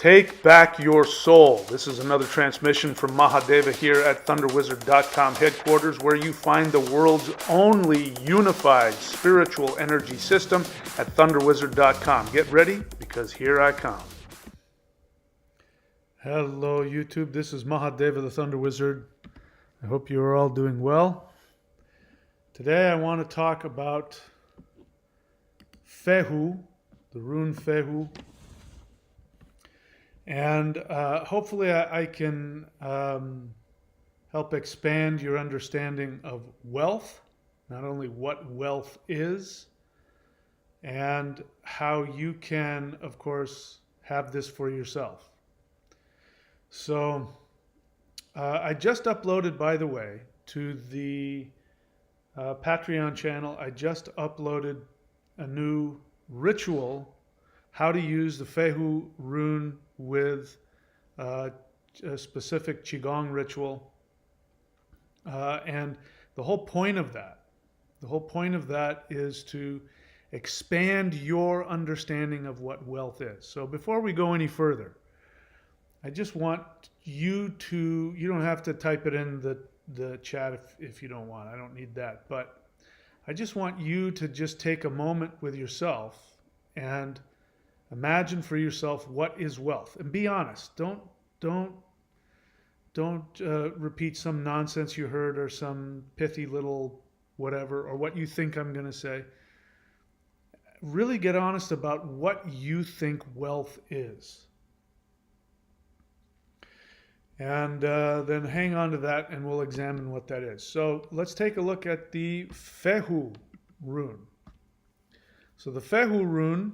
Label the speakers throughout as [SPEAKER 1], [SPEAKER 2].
[SPEAKER 1] Take back your soul. This is another transmission from Mahadeva here at ThunderWizard.com headquarters, where you find the world's only unified spiritual energy system at ThunderWizard.com. Get ready, because here I come. Hello, YouTube. This is Mahadeva, the Thunder Wizard. I hope you are all doing well. Today I want to talk about Fehu, the rune Fehu. And hopefully I can help expand your understanding of wealth, not only what wealth is, and how you can, of course, have this for yourself. So I just uploaded, by the way, to the Patreon channel, I just uploaded a new ritual, how to use the Fehu rune with a specific Qigong ritual. And the whole point of that is to expand your understanding of what wealth is. So before we go any further, I just want you to, you don't have to type it in the chat if you don't want. I don't need that. But I just want you to just take a moment with yourself and imagine for yourself what is wealth, and be honest. Don't repeat some nonsense you heard or some pithy little whatever or what you think I'm going to say. Really get honest about what you think wealth is, and then hang on to that, and we'll examine what that is. So let's take a look at the Fehu rune. So the Fehu rune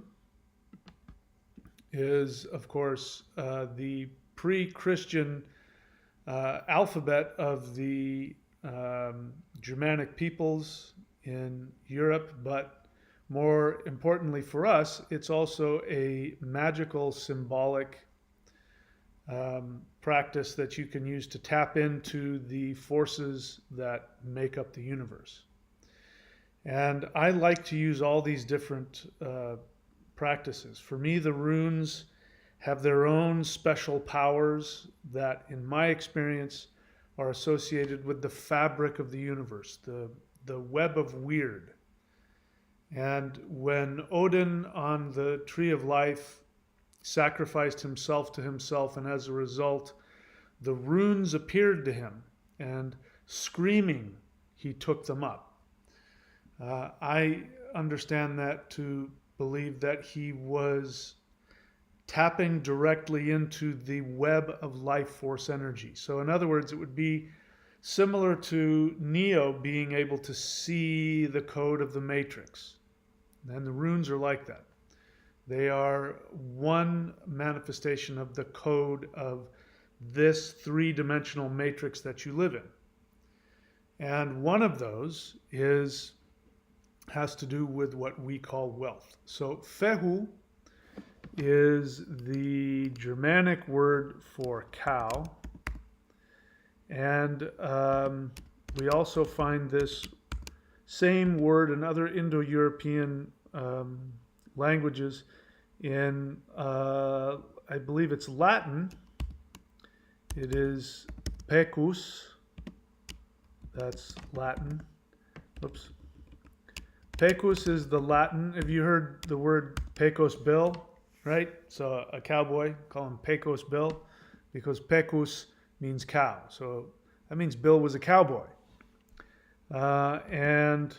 [SPEAKER 1] is, of course, the pre-Christian alphabet of the Germanic peoples in Europe, but more importantly for us, it's also a magical, symbolic practice that you can use to tap into the forces that make up the universe. And I like to use all these different practices. For me, the runes have their own special powers that, in my experience, are associated with the fabric of the universe, the web of weird. And when Odin on the Tree of Life sacrificed himself to himself, and as a result, the runes appeared to him, and screaming, he took them up. I understand that to believe that he was tapping directly into the web of life force energy. So in other words, it would be similar to Neo being able to see the code of the Matrix. And the runes are like that. They are one manifestation of the code of this three-dimensional matrix that you live in. And one of those has to do with what we call wealth. So Fehu is the Germanic word for cow. And we also find this same word in other Indo-European languages in, I believe it's Latin. It is pecus. That's Latin. Oops. Pecus is the Latin. Have you heard the word Pecos Bill? Right? So a cowboy, call him Pecos Bill, because Pecus means cow. So that means Bill was a cowboy. And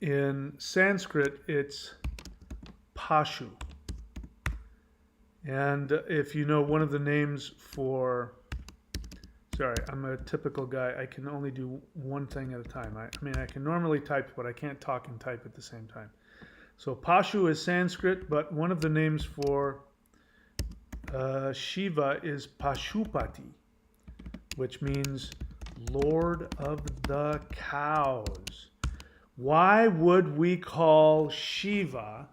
[SPEAKER 1] in Sanskrit, it's Pashu. And if you know one of the names for, sorry, I'm a typical guy. I can only do one thing at a time. I mean, I can normally type, but I can't talk and type at the same time. So Pashu is Sanskrit, but one of the names for Shiva is Pashupati, which means Lord of the Cows. Why would we call Shiva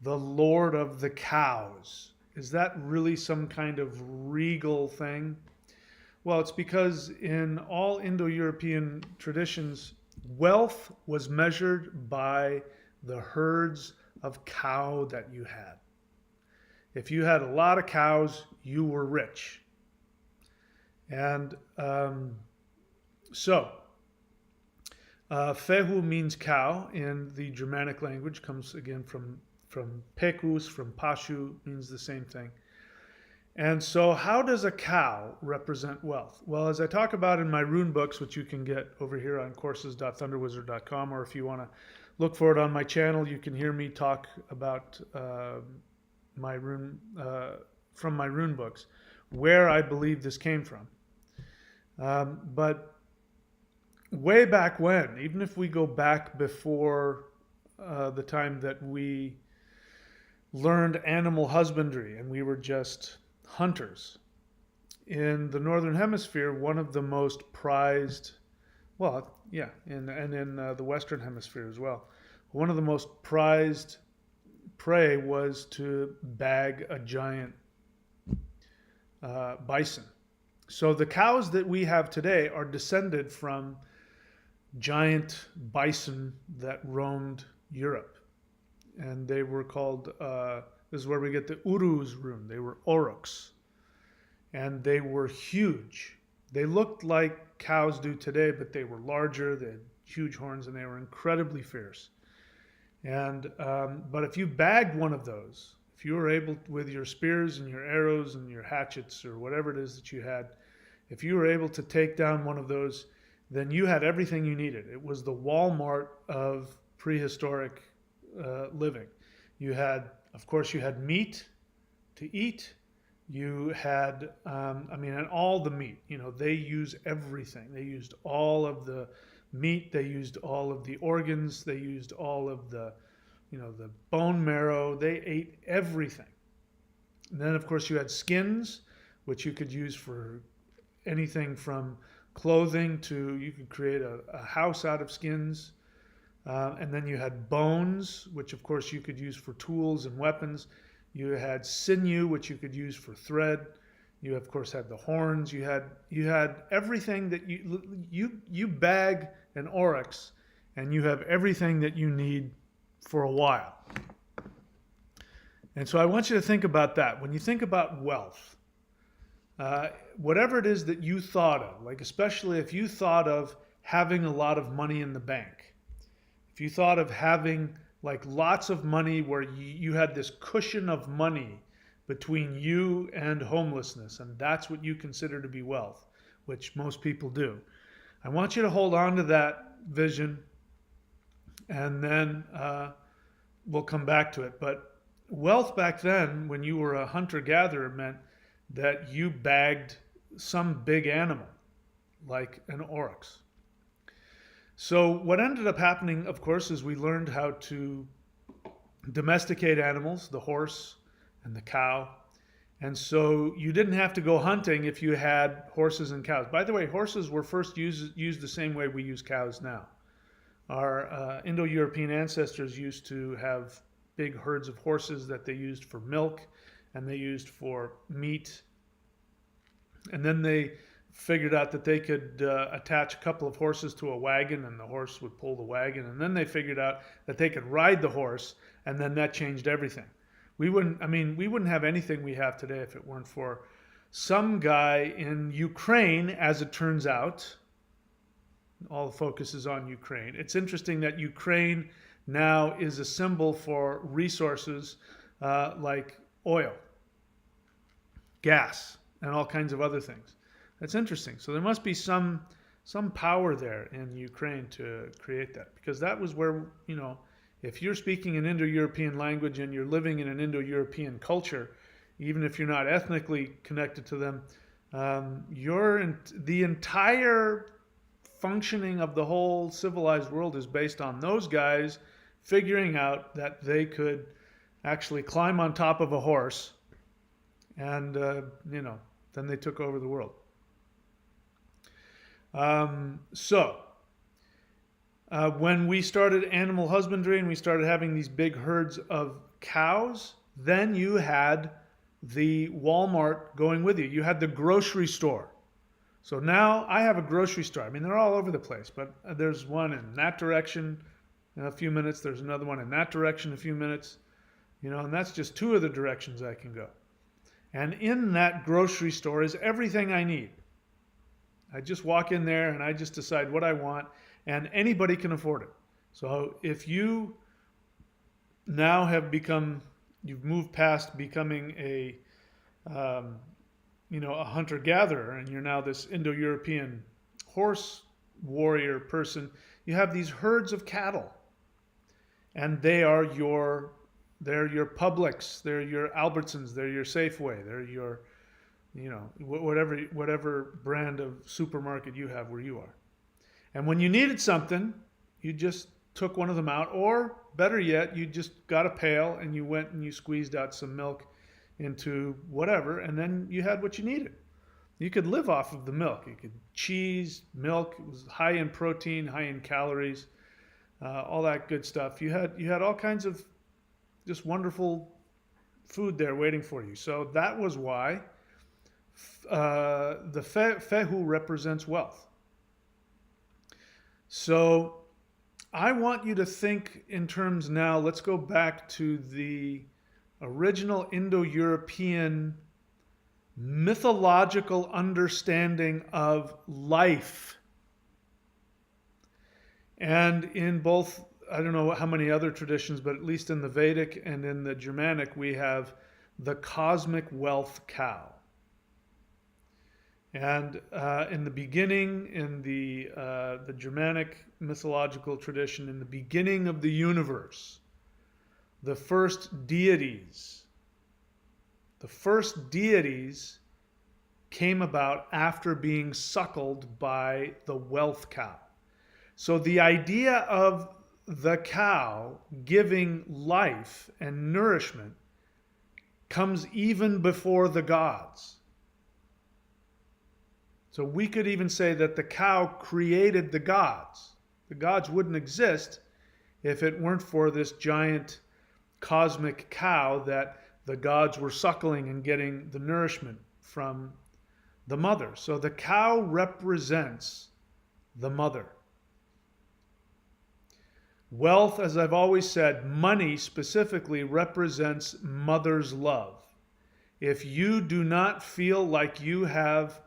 [SPEAKER 1] the Lord of the Cows? Is that really some kind of regal thing? Well, it's because in all Indo-European traditions, wealth was measured by the herds of cow that you had. If you had a lot of cows, you were rich. And Fehu means cow in the Germanic language, comes again from Pekus, from Pashu, means the same thing. And so, how does a cow represent wealth? Well, as I talk about in my rune books, which you can get over here on courses.thunderwizard.com, or if you want to look for it on my channel, you can hear me talk about my rune from my rune books, where I believe this came from. But way back when, even if we go back before the time that we learned animal husbandry and we were just hunters, in the Northern Hemisphere, one of the most prized, well, yeah, and in the Western Hemisphere as well, one of the most prized prey was to bag a giant bison. So the cows that we have today are descended from giant bison that roamed Europe. And they were called, this is where we get the Uruz rune. They were aurochs. And they were huge. They looked like cows do today, but they were larger, they had huge horns, and they were incredibly fierce. And but if you bagged one of those, if you were able, with your spears and your arrows and your hatchets or whatever it is that you had, if you were able to take down one of those, then you had everything you needed. It was the Walmart of prehistoric living. You had, of course, you had meat to eat. You had, and all the meat. You know, they use everything. They used all of the meat. They used all of the organs. They used all of the, the bone marrow. They ate everything. And then, of course, you had skins, which you could use for anything from clothing to, you could create a house out of skins. And then you had bones, which of course you could use for tools and weapons. You had sinew, which you could use for thread. You of course had the horns. You had everything that you bag an oryx, and you have everything that you need for a while. And so I want you to think about that. When you think about wealth, whatever it is that you thought of, like especially if you thought of having a lot of money in the bank, if you thought of having like lots of money where you had this cushion of money between you and homelessness, and that's what you consider to be wealth, which most people do. I want you to hold on to that vision, and then we'll come back to it. But wealth back then, when you were a hunter-gatherer, meant that you bagged some big animal, like an oryx. So what ended up happening, of course, is we learned how to domesticate animals, the horse and the cow. And so you didn't have to go hunting if you had horses and cows. By the way, horses were first used the same way we use cows now. Our Indo-European ancestors used to have big herds of horses that they used for milk and they used for meat. And then they figured out that they could attach a couple of horses to a wagon, and the horse would pull the wagon. And then they figured out that they could ride the horse, and then that changed everything. We wouldn't have anything we have today if it weren't for some guy in Ukraine, as it turns out. All the focus is on Ukraine. It's interesting that Ukraine now is a symbol for resources like oil, gas, and all kinds of other things. That's interesting. So there must be some power there in Ukraine to create that, because that was where, if you're speaking an Indo-European language and you're living in an Indo-European culture, even if you're not ethnically connected to them, the entire functioning of the whole civilized world is based on those guys figuring out that they could actually climb on top of a horse, and then they took over the world. When we started animal husbandry and we started having these big herds of cows, then you had the Walmart going with you. You had the grocery store. So now I have a grocery store. I mean, they're all over the place, but there's one in that direction in a few minutes. There's another one in that direction in a few minutes. And that's just two of the directions I can go. And in that grocery store is everything I need. I just walk in there and I just decide what I want, and anybody can afford it. So if you now you've moved past becoming a hunter-gatherer, and you're now this Indo-European horse warrior person, you have these herds of cattle, and they're your Publix, they're your Albertsons, they're your Safeway, they're your whatever brand of supermarket you have where you are. And when you needed something, you just took one of them out, or better yet, you just got a pail and you went and you squeezed out some milk into whatever, and then you had what you needed. You could live off of the milk. You could cheese, milk. It was high in protein, high in calories, all that good stuff. You had all kinds of just wonderful food there waiting for you. So that was why the Fehu represents wealth. So I want you to think in terms now. Let's go back to the original Indo-European mythological understanding of life. And in both, I don't know how many other traditions, but at least in the Vedic and in the Germanic, we have the cosmic wealth cow. And in the beginning, in the Germanic mythological tradition, in the beginning of the universe, the first deities came about after being suckled by the wealth cow. So the idea of the cow giving life and nourishment comes even before the gods. So we could even say that the cow created the gods. The gods wouldn't exist if it weren't for this giant cosmic cow that the gods were suckling and getting the nourishment from the mother. So the cow represents the mother. Wealth, as I've always said, money specifically represents mother's love. If you do not feel like you have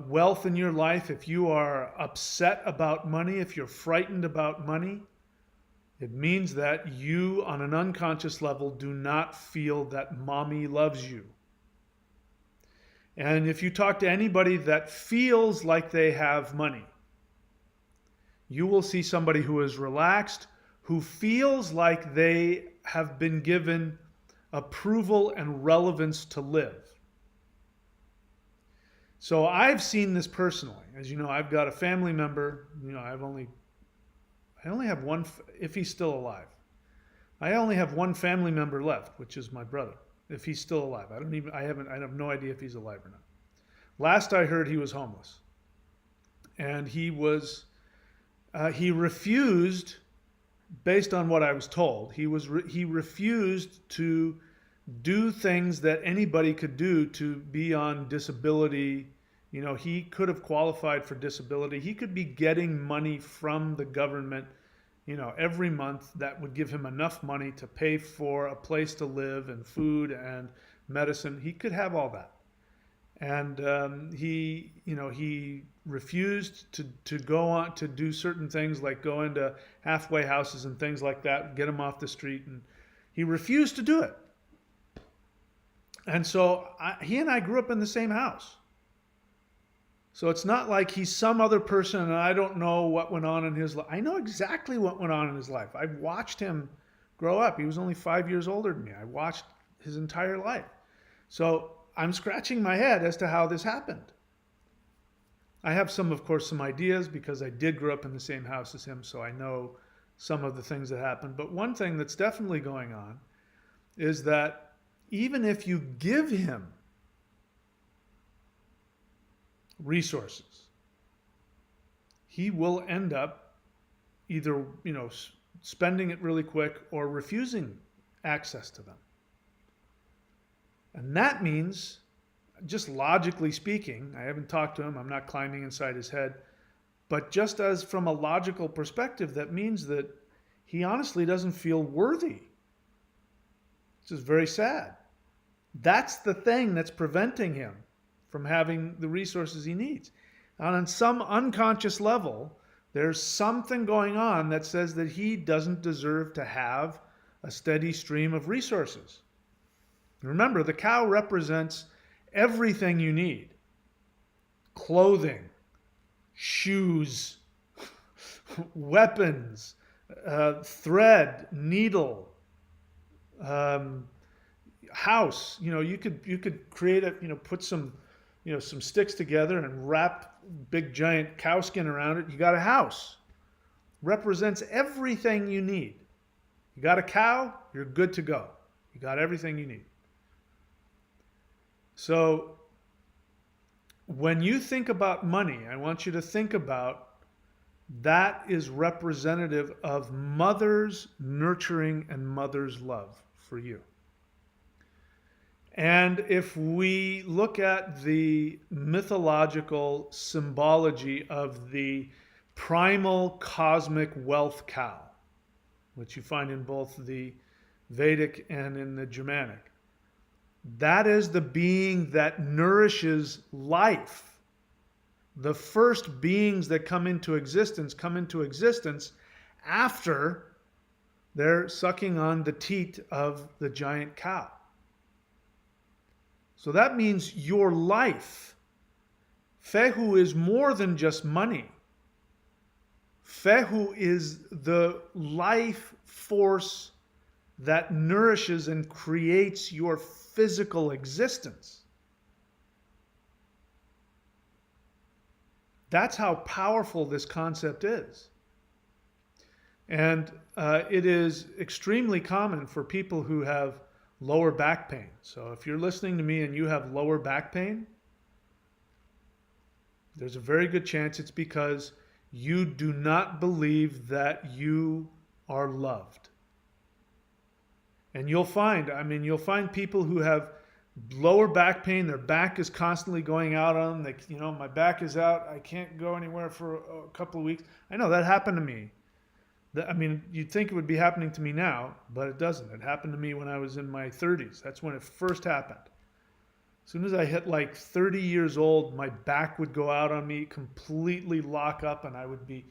[SPEAKER 1] wealth in your life, if you are upset about money, if you're frightened about money, it means that you, on an unconscious level, do not feel that mommy loves you. And if you talk to anybody that feels like they have money, you will see somebody who is relaxed, who feels like they have been given approval and relevance to live. So I've seen this personally. As you know, I've got a family member. I only have one, if he's still alive. I only have one family member left, which is my brother, if he's still alive. I have no idea if he's alive or not. Last I heard, he was homeless. And he refused, based on what I was told, he refused to do things that anybody could do to be on disability. He could have qualified for disability. He could be getting money from the government, every month that would give him enough money to pay for a place to live and food and medicine. He could have all that. And he refused to go on to do certain things like go into halfway houses and things like that, get him off the street. And he refused to do it. And so he and I grew up in the same house. So it's not like he's some other person and I don't know what went on in his life. I know exactly what went on in his life. I've watched him grow up. He was only 5 years older than me. I watched his entire life. So I'm scratching my head as to how this happened. I have of course, some ideas because I did grow up in the same house as him, so I know some of the things that happened. But one thing that's definitely going on is that even if you give him resources, he will end up either, spending it really quick or refusing access to them. And that means, just logically speaking, I haven't talked to him, I'm not climbing inside his head, but just as from a logical perspective, that means that he honestly doesn't feel worthy which is very sad. That's the thing that's preventing him from having the resources he needs. And on some unconscious level, there's something going on that says that he doesn't deserve to have a steady stream of resources. Remember, the cow represents everything you need: clothing, shoes, weapons, thread, needle, house. You could create put some some sticks together and wrap big giant cow skin around it. You got a house. Represents everything you need. You got a cow, you're good to go. You got everything you need. So when you think about money, I want you to think about that is representative of mother's nurturing and mother's love for you. And if we look at the mythological symbology of the primal cosmic wealth cow, which you find in both the Vedic and in the Germanic, that is the being that nourishes life. The first beings that come into existence after they're sucking on the teat of the giant cow. So that means your life. Fehu is more than just money. Fehu is the life force that nourishes and creates your physical existence. That's how powerful this concept is. And it is extremely common for people who have lower back pain. So if you're listening to me and you have lower back pain, there's a very good chance it's because you do not believe that you are loved. And you'll find people who have lower back pain, their back is constantly going out on them. My back is out, I can't go anywhere for a couple of weeks. I know that happened to me. You'd think it would be happening to me now, but it doesn't. It happened to me when I was in my 30s. That's when it first happened. As soon as I hit like 30 years old, my back would go out on me, completely lock up, and I would be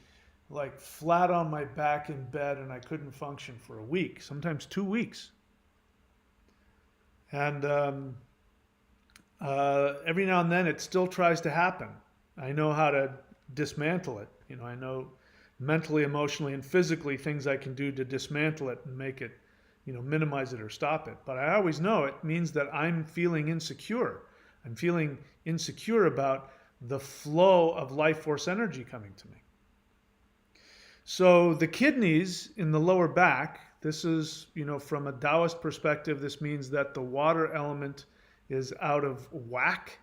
[SPEAKER 1] like flat on my back in bed, and I couldn't function for a week, sometimes 2 weeks. And every now and then it still tries to happen. I know how to dismantle it. I know mentally, emotionally, and physically things I can do to dismantle it and make it, minimize it or stop it. But I always know it means that I'm feeling insecure. I'm feeling insecure about the flow of life force energy coming to me. So the kidneys in the lower back, this is, from a Taoist perspective, this means that the water element is out of whack.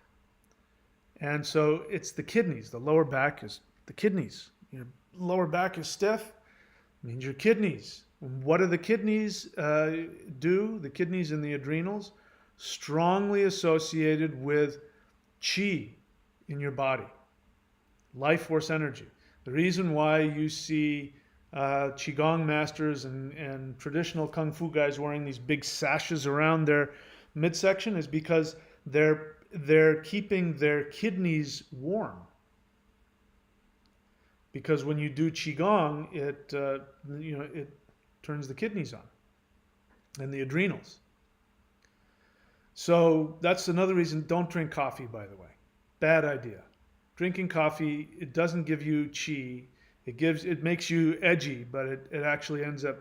[SPEAKER 1] And so it's the kidneys. The lower back is the kidneys. Your lower back is stiff, means your kidneys. What do the kidneys do? The kidneys and the adrenals, strongly associated with chi in your body, life force energy. The reason why you see Qigong masters and traditional Kung Fu guys wearing these big sashes around their midsection is because they're keeping their kidneys warm. Because when you do Qigong, it turns the kidneys on and the adrenals. So that's another reason. Don't drink coffee, by the way. Bad idea. Drinking coffee, it doesn't give you chi. It makes you edgy, but it actually ends up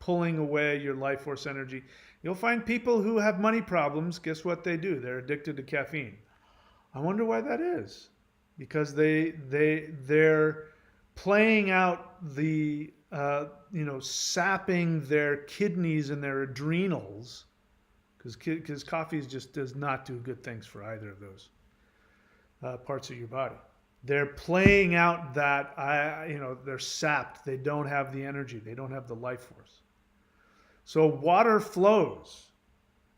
[SPEAKER 1] pulling away your life force energy. You'll find people who have money problems. Guess what they do? They're addicted to caffeine. I wonder why that is. Because they're playing out the sapping their kidneys and their adrenals, because coffee just does not do good things for either of those parts of your body. They're playing out that they're sapped. They don't have the energy. They don't have the life force. So water flows.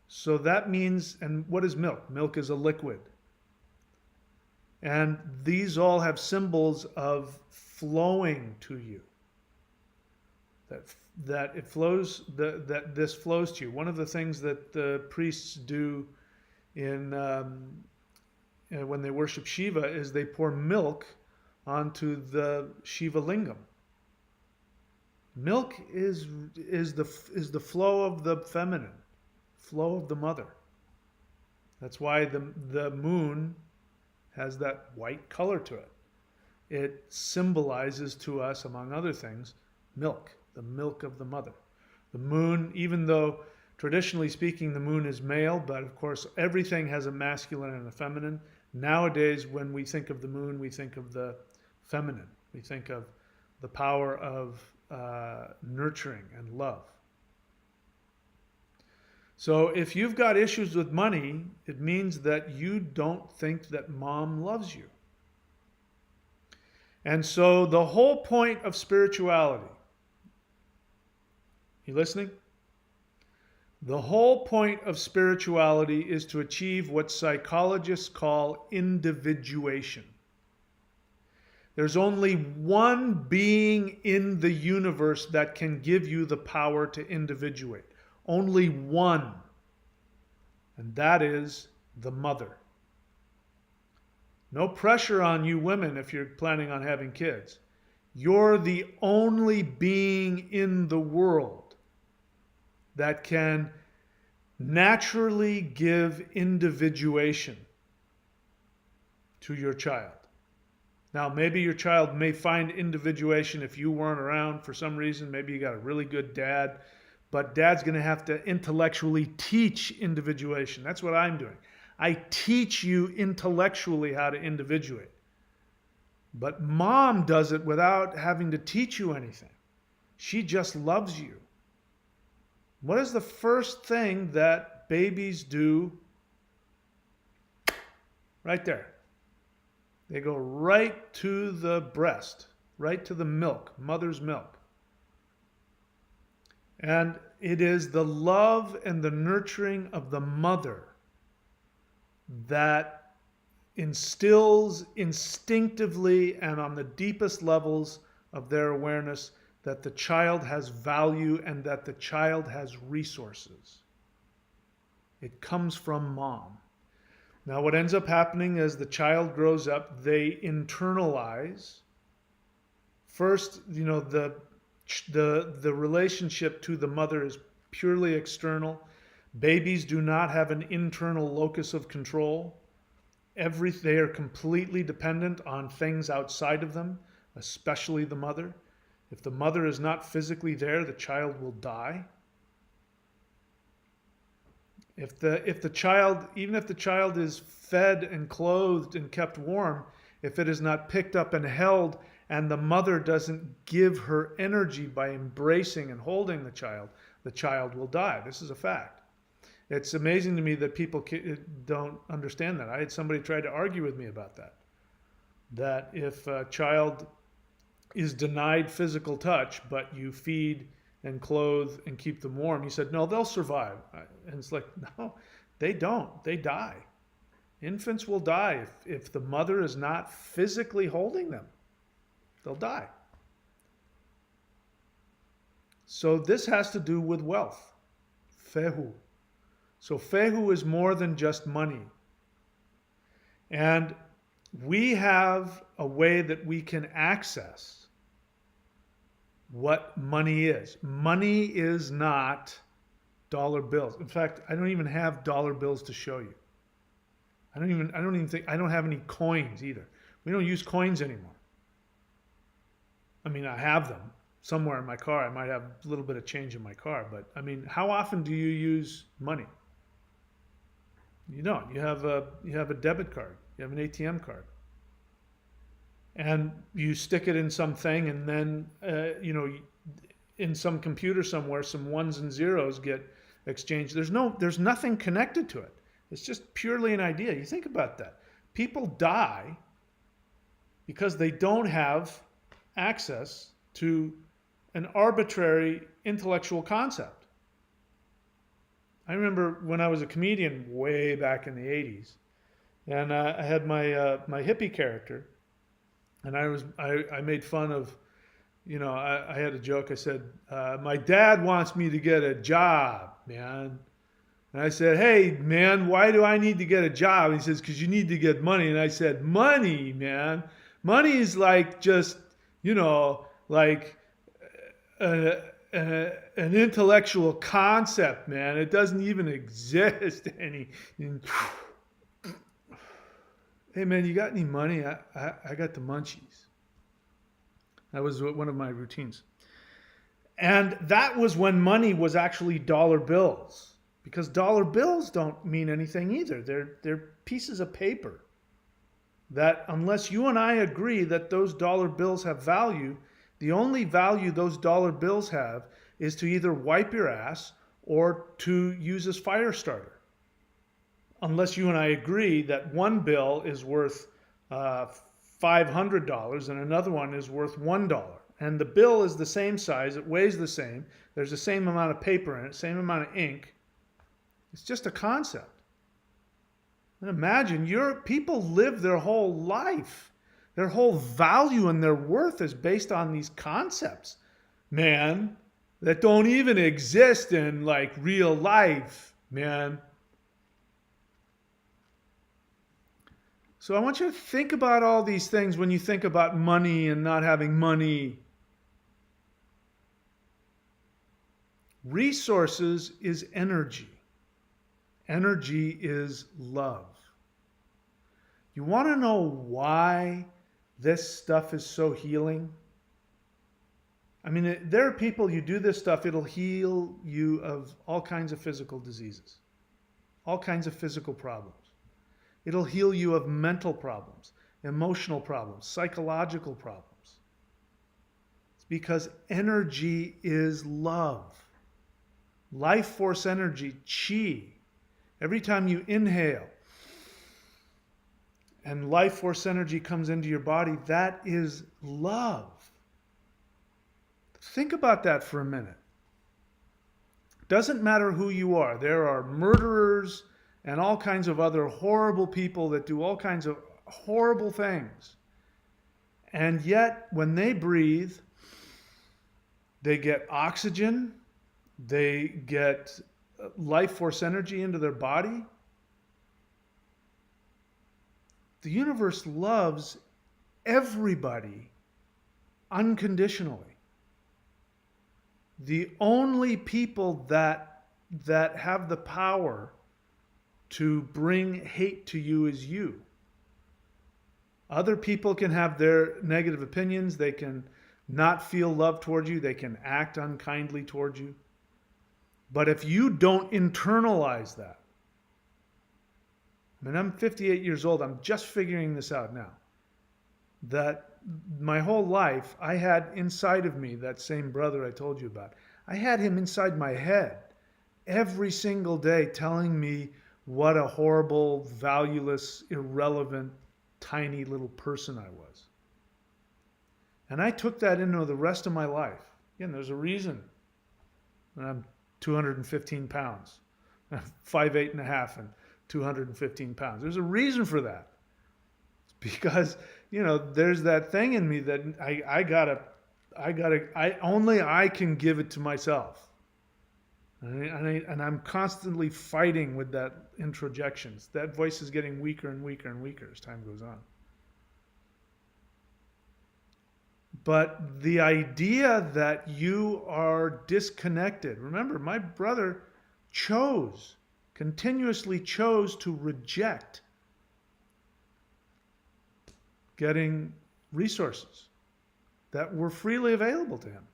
[SPEAKER 1] So that means, and what is milk? Milk is a liquid. And these all have symbols of flowing to you. that it flows, that this flows to you. One of the things that the priests do in when they worship Shiva is they pour milk onto the Shiva lingam. Milk is the flow of the feminine, flow of the mother. That's why the moon has that white color to it. It symbolizes to us, among other things, milk, the milk of the mother. The moon, even though traditionally speaking the moon is male, but of course everything has a masculine and a feminine. Nowadays, when we think of the moon, we think of the feminine. We think of the power of nurturing and love. So if you've got issues with money, it means that you don't think that mom loves you. And so the whole point of spirituality, you listening? The whole point of spirituality is to achieve what psychologists call individuation. There's only one being in the universe that can give you the power to individuate. Only one. And that is the mother. No pressure on you women if you're planning on having kids. You're the only being in the world that can naturally give individuation to your child. Now, maybe your child may find individuation if you weren't around for some reason. Maybe you got a really good dad, but dad's going to have to intellectually teach individuation. That's what I'm doing. I teach you intellectually how to individuate. But mom does it without having to teach you anything. She just loves you. What is the first thing that babies do? Right there. They go right to the breast, right to the milk, mother's milk. And it is the love and the nurturing of the mother that instills instinctively and on the deepest levels of their awareness that the child has value and that the child has resources. It comes from mom. Now, what ends up happening as the child grows up, they internalize. First, the relationship to the mother is purely external. Babies do not have an internal locus of control. They are completely dependent on things outside of them, especially the mother. If the mother is not physically there, the child will die. If the child, even if the child is fed and clothed and kept warm, if it is not picked up and held and the mother doesn't give her energy by embracing and holding the child will die. This is a fact. It's amazing to me that people don't understand that. I had somebody try to argue with me about that. That if a child is denied physical touch, but you feed and clothe and keep them warm, he said, no, they'll survive. And it's like, no, they don't. They die. Infants will die if the mother is not physically holding them. They'll die. So this has to do with wealth. Fehu. So Fehu is more than just money. And we have a way that we can access what money is. Money is not dollar bills. In fact, I don't even have dollar bills to show you. I don't have any coins either. We don't use coins anymore. I mean, I have them somewhere in my car. I might have a little bit of change in my car, but I mean, how often do you use money? You don't. You have a debit card. You have an ATM card. And you stick it in something, and then, in some computer somewhere, some ones and zeros get exchanged. There's nothing connected to it. It's just purely an idea. You think about that. People die because they don't have access to an arbitrary intellectual concept. I remember when I was a comedian way back in the 80s, and I had my hippie character, and I made fun of I had a joke. I said, my dad wants me to get a job, man. And I said, hey, man, why do I need to get a job? He says, because you need to get money. And I said, money, man. Money is like just, like an intellectual concept, man. It doesn't even exist. Hey, man, you got any money? I got the munchies. That was one of my routines. And that was when money was actually dollar bills. Because dollar bills don't mean anything either. They're pieces of paper that, unless you and I agree that those dollar bills have value, the only value those dollar bills have is to either wipe your ass or to use as fire starter. Unless you and I agree that one bill is worth $500 and another one is worth $1. And the bill is the same size, it weighs the same, there's the same amount of paper in it, same amount of ink. It's just a concept. And imagine, people live their whole life. Their whole value and their worth is based on these concepts, man, that don't even exist in like real life, man. So I want you to think about all these things when you think about money and not having money. Resources is energy. Energy is love. You want to know why this stuff is so healing? I mean, there are people, you do this stuff, it'll heal you of all kinds of physical diseases, all kinds of physical problems. It'll heal you of mental problems, emotional problems, psychological problems. It's because energy is love. Life force energy, chi. Every time you inhale and life force energy comes into your body, that is love. Think about that for a minute. Doesn't matter who you are. There are murderers and all kinds of other horrible people that do all kinds of horrible things. And yet, when they breathe, they get oxygen, they get life force energy into their body. The universe loves everybody unconditionally. The only people that have the power to bring hate to you is you. Other people can have their negative opinions. They can not feel love towards you. They can act unkindly towards you. But if you don't internalize that, I mean, I'm 58 years old. I'm just figuring this out now. That my whole life, I had inside of me that same brother I told you about. I had him inside my head every single day telling me what a horrible, valueless, irrelevant, tiny little person I was. And I took that into the rest of my life. Again, there's a reason that I'm 215 pounds. I'm 5'8" and a half and 215 pounds. There's a reason for that. It's because, there's that thing in me that I can give it to myself. And I'm constantly fighting with that introjections. That voice is getting weaker and weaker and weaker as time goes on. But the idea that you are disconnected. Remember, my brother continuously chose to reject getting resources that were freely available to him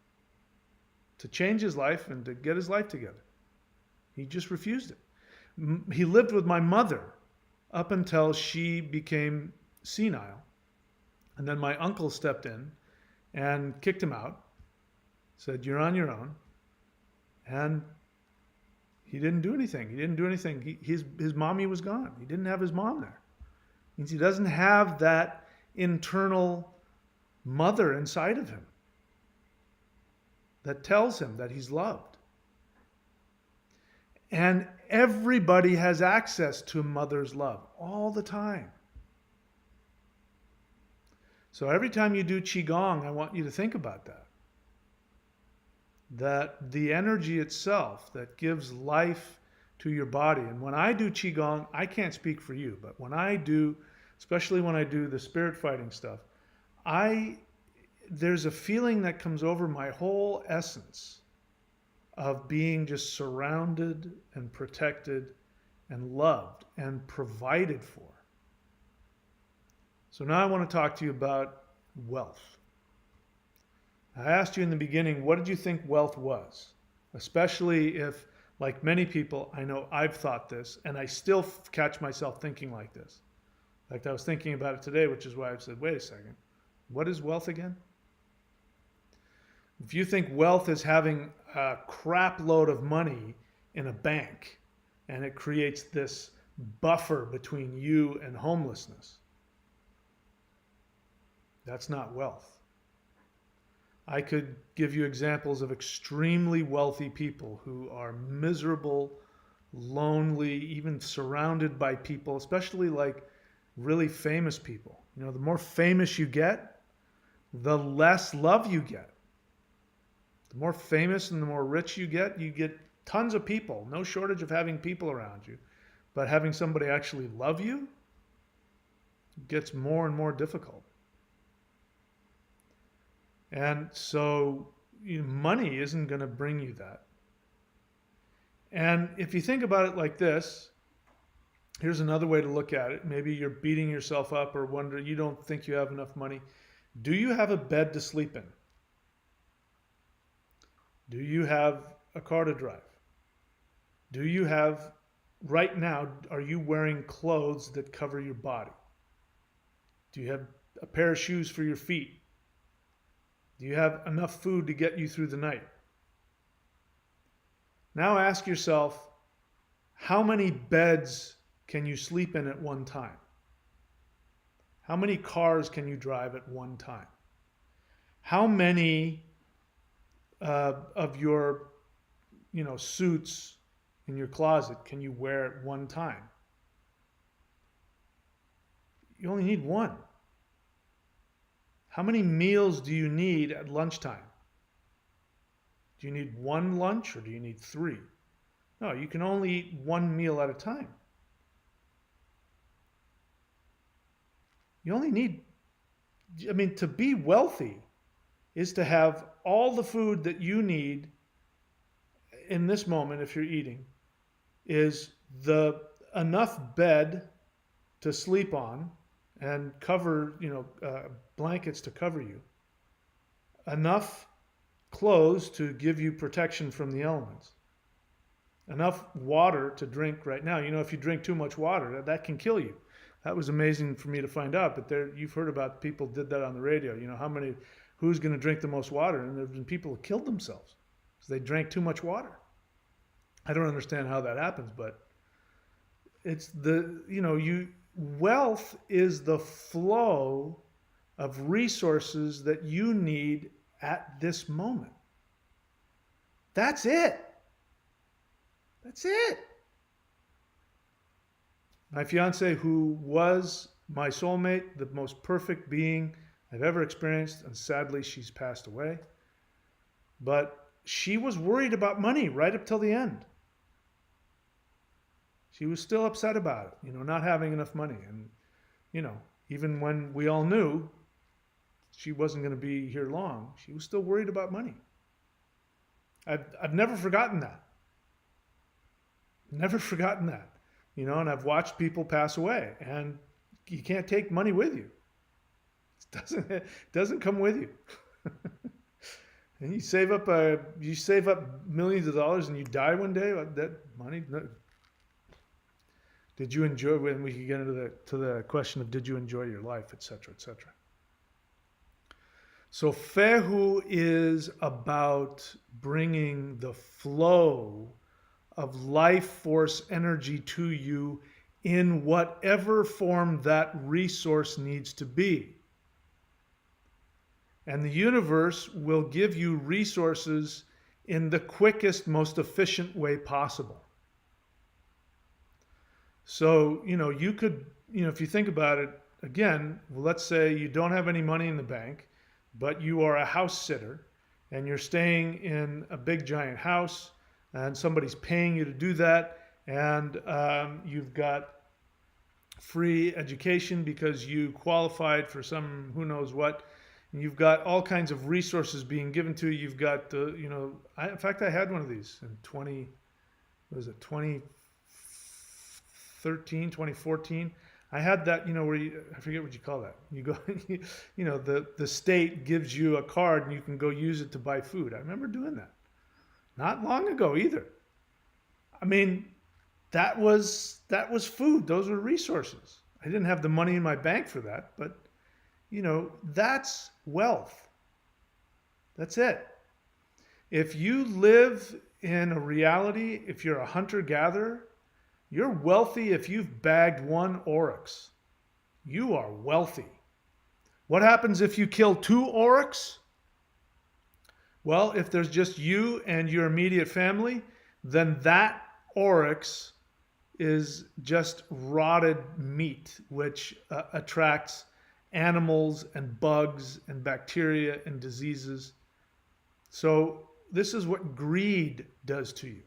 [SPEAKER 1] to change his life and to get his life together. He just refused it. He lived with my mother up until she became senile. And then my uncle stepped in and kicked him out, said, "You're on your own." And he didn't do anything. His mommy was gone. He didn't have his mom there. It means he doesn't have that internal mother inside of him that tells him that he's loved. And everybody has access to mother's love all the time. So every time you do Qigong, I want you to think about that. that the energy itself that gives life to your body. And when I do Qigong, I can't speak for you, but when I do, especially when I do the spirit fighting stuff, I there's a feeling that comes over my whole essence of being just surrounded and protected and loved and provided for. So now I want to talk to you about wealth. I asked you in the beginning, what did you think wealth was? Especially if, like many people, I know I've thought this, and I still catch myself thinking like this. In fact, I was thinking about it today, which is why I said, wait a second, what is wealth again? If you think wealth is having a crap load of money in a bank, and it creates this buffer between you and homelessness, that's not wealth. I could give you examples of extremely wealthy people who are miserable, lonely, even surrounded by people, especially like really famous people. You know, the more famous you get, the less love you get. The more famous and the more rich you get tons of people, no shortage of having people around you. But having somebody actually love you gets more and more difficult. And so money isn't going to bring you that. And if you think about it like this, here's another way to look at it. Maybe you're beating yourself up or wonder you don't think you have enough money. Do you have a bed to sleep in? Do you have a car to drive? Do you have, right now, are you wearing clothes that cover your body? Do you have a pair of shoes for your feet? Do you have enough food to get you through the night? Now ask yourself, how many beds can you sleep in at one time? How many cars can you drive at one time? How many of your suits in your closet can you wear at one time? You only need one. How many meals do you need at lunchtime? Do you need one lunch or do you need 3? No, you can only eat one meal at a time. You only need, to be wealthy is to have all the food that you need in this moment, if you're eating, is enough bed to sleep on and cover, blankets to cover you, enough clothes to give you protection from the elements, enough water to drink right now. If you drink too much water, that can kill you. That was amazing for me to find out, but you've heard about people did that on the radio. Who's going to drink the most water? And there have been people who killed themselves because they drank too much water. I don't understand how that happens, but it's wealth is the flow of resources that you need at this moment. That's it. That's it. My fiance, who was my soulmate, the most perfect being I've ever experienced, and sadly she's passed away, but she was worried about money right up till the end. She was still upset about it, not having enough money. And, even when we all knew she wasn't going to be here long, she was still worried about money. I've never forgotten that. Never forgotten that. And I've watched people pass away, and you can't take money with you. It doesn't come with you. And you save up millions of dollars, and you die one day. That money. No. Did you enjoy? When we could get into the question of did you enjoy your life, etc., etc. So Fehu is about bringing the flow of life force energy to you in whatever form that resource needs to be. And the universe will give you resources in the quickest, most efficient way possible. So, you could, if you think about it, again, let's say you don't have any money in the bank, but you are a house sitter and you're staying in a big giant house and somebody's paying you to do that, and you've got free education because you qualified for some who knows what, and you've got all kinds of resources being given to you. You've got the, in fact, I had one of these in 2014. I had that, where I forget what you call that. You go, the state gives you a card and you can go use it to buy food. I remember doing that. Not long ago either. I mean, that was food. Those were resources. I didn't have the money in my bank for that, but that's wealth. That's it. If you live in a reality, if you're a hunter-gatherer, you're wealthy if you've bagged one oryx. You are wealthy. What happens if you kill 2 oryx? Well, if there's just you and your immediate family, then that oryx is just rotted meat, which attracts animals and bugs and bacteria and diseases. So this is what greed does to you.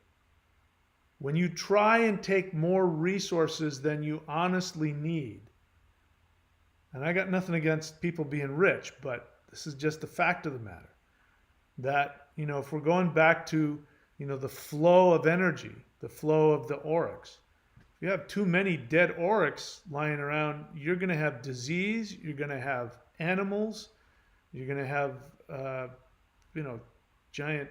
[SPEAKER 1] When you try and take more resources than you honestly need, and I got nothing against people being rich, but this is just the fact of the matter, that, if we're going back to, the flow of energy, the flow of the oryx, if you have too many dead oryx lying around, you're going to have disease, you're going to have animals, you're going to have, giant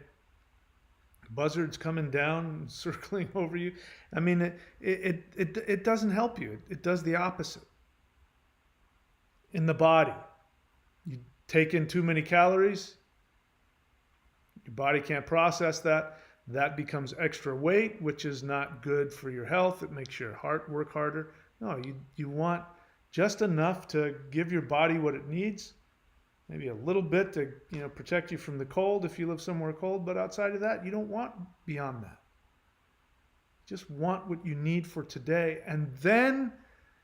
[SPEAKER 1] buzzards coming down, circling over you. I mean, it doesn't help you. It does the opposite. In the body, you take in too many calories, your body can't process that. That becomes extra weight, which is not good for your health. It makes your heart work harder. No, you want just enough to give your body what it needs. Maybe a little bit to protect you from the cold if you live somewhere cold, but outside of that, you don't want beyond that. Just want what you need for today, and then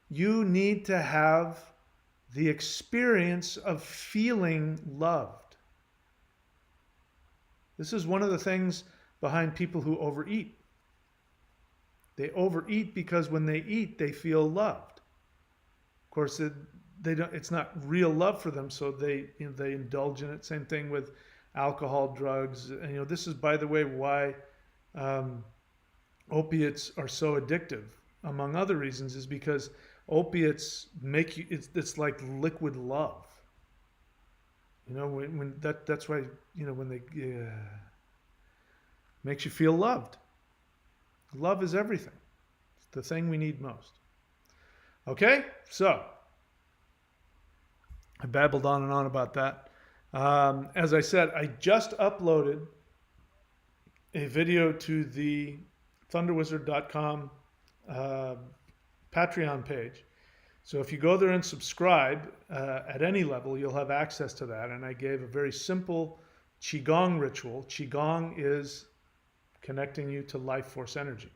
[SPEAKER 1] you need to have the experience of feeling loved. This is one of the things behind people who overeat. They overeat because when they eat, they feel loved. Of course, it's not real love for them, so they indulge in it. Same thing with alcohol, drugs. And this is, by the way, why opiates are so addictive, among other reasons, is because opiates make you, it's like liquid love. That's why, when they makes you feel loved. Love is everything. It's the thing we need most. Okay, so I babbled on and on about that. As I said, I just uploaded a video to the thunderwizard.com Patreon page. So if you go there and subscribe at any level, you'll have access to that. And I gave a very simple Qigong ritual. Qigong is connecting you to life force energy.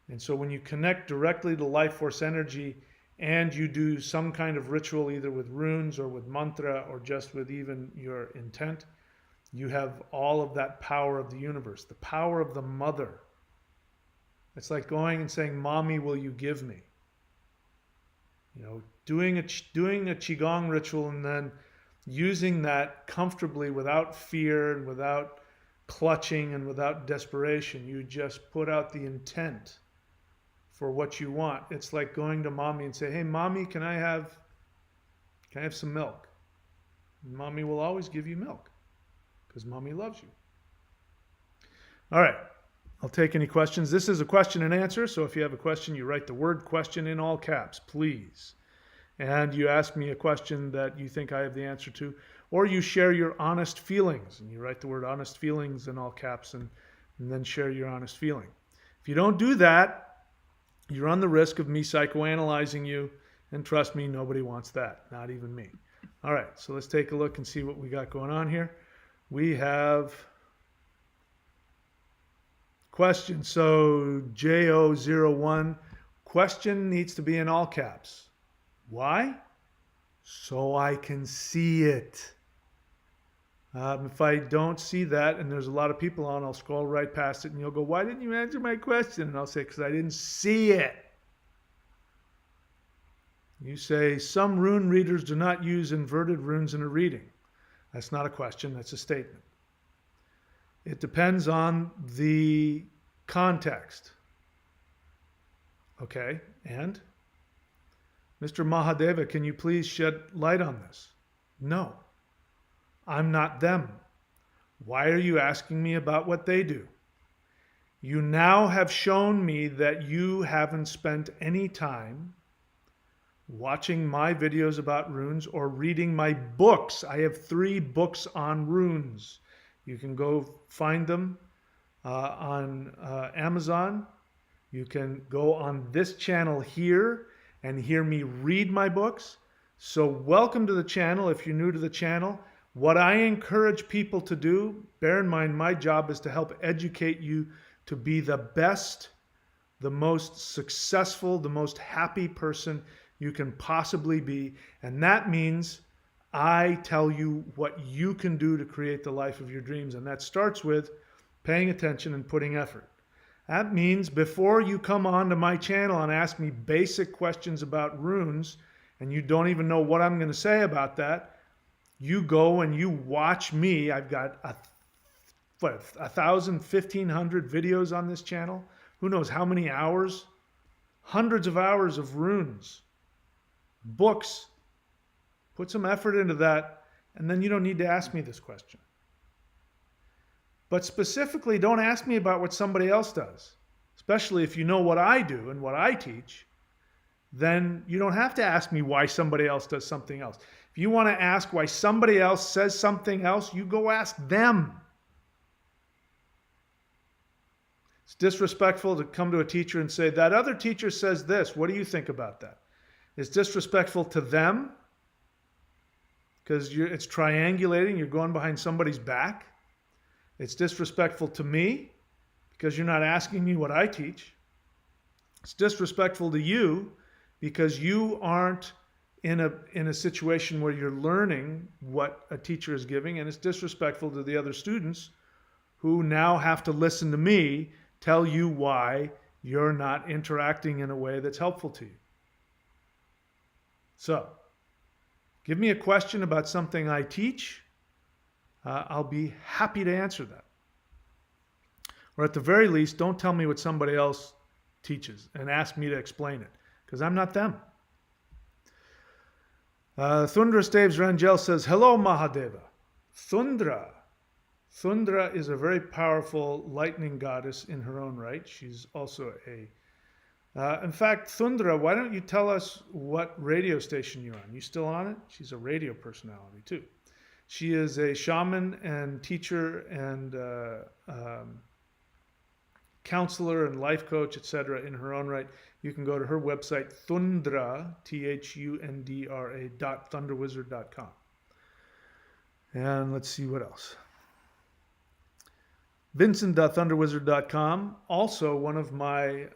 [SPEAKER 1] And so when you connect directly to life force energy and you do some kind of ritual, either with runes or with mantra or just with even your intent, you have all of that power of the universe, the power of the mother. It's like going and saying, "Mommy, will you give me?" Doing a Qigong ritual and then using that comfortably without fear and without clutching and without desperation. You just put out the intent for what you want. It's like going to mommy and say, "Hey, mommy, can I have some milk?" And mommy will always give you milk because mommy loves you. All right. I'll take any questions. This is a question and answer. So if you have a question, you write the word question in all caps, please. And you ask me a question that you think I have the answer to, or you share your honest feelings and you write the word honest feelings in all caps and then share your honest feeling. If you don't do that, you run the risk of me psychoanalyzing you. And trust me, nobody wants that, not even me. All right, so let's take a look and see what we got going on here. We have question. So JO01, question needs to be in all caps. Why? So I can see it. If I don't see that and there's a lot of people on, I'll scroll right past it and you'll go, why didn't you answer my question? And I'll say, because I didn't see it. You say, some rune readers do not use inverted runes in a reading. That's not a question, that's a statement. It depends on the context. Okay, and? Mr. Mahadeva, can you please shed light on this? No, I'm not them. Why are you asking me about what they do? You now have shown me that you haven't spent any time watching my videos about runes or reading my books. I have 3 books on runes. You can go find them on Amazon. You can go on this channel here and hear me read my books. So welcome to the channel if you're new to the channel. What I encourage people to do, bear in mind my job is to help educate you to be the best, the most successful, the most happy person you can possibly be. And that means I tell you what you can do to create the life of your dreams. And that starts with paying attention and putting effort. That means before you come onto my channel and ask me basic questions about runes, and you don't even know what I'm going to say about that, you go and you watch me. I've got 1,000, 1,500 videos on this channel. Who knows how many hours? Hundreds of hours of runes, books. Put some effort into that, and then you don't need to ask me this question. But specifically, don't ask me about what somebody else does. Especially if you know what I do and what I teach, then you don't have to ask me why somebody else does something else. If you want to ask why somebody else says something else, you go ask them. It's disrespectful to come to a teacher and say, that other teacher says this. What do you think about that? It's disrespectful to them because it's triangulating. You're going behind somebody's back. It's disrespectful to me because you're not asking me what I teach. It's disrespectful to you because you aren't in a situation where you're learning what a teacher is giving. And it's disrespectful to the other students who now have to listen to me tell you why you're not interacting in a way that's helpful to you. So, give me a question about something I teach. I'll be happy to answer that. Or at the very least, don't tell me what somebody else teaches and ask me to explain it, because I'm not them. Thundra Staves Rangel says, hello, Mahadeva. Thundra. Thundra is a very powerful lightning goddess in her own right. She's also in fact, Thundra, why don't you tell us what radio station you're on? You still on it? She's a radio personality too. She is a shaman and teacher and counselor and life coach, etc. in her own right. You can go to her website, Thundra, Thundra, .thunderwizard.com. And let's see what else. Vincent.thunderwizard.com, also one of my,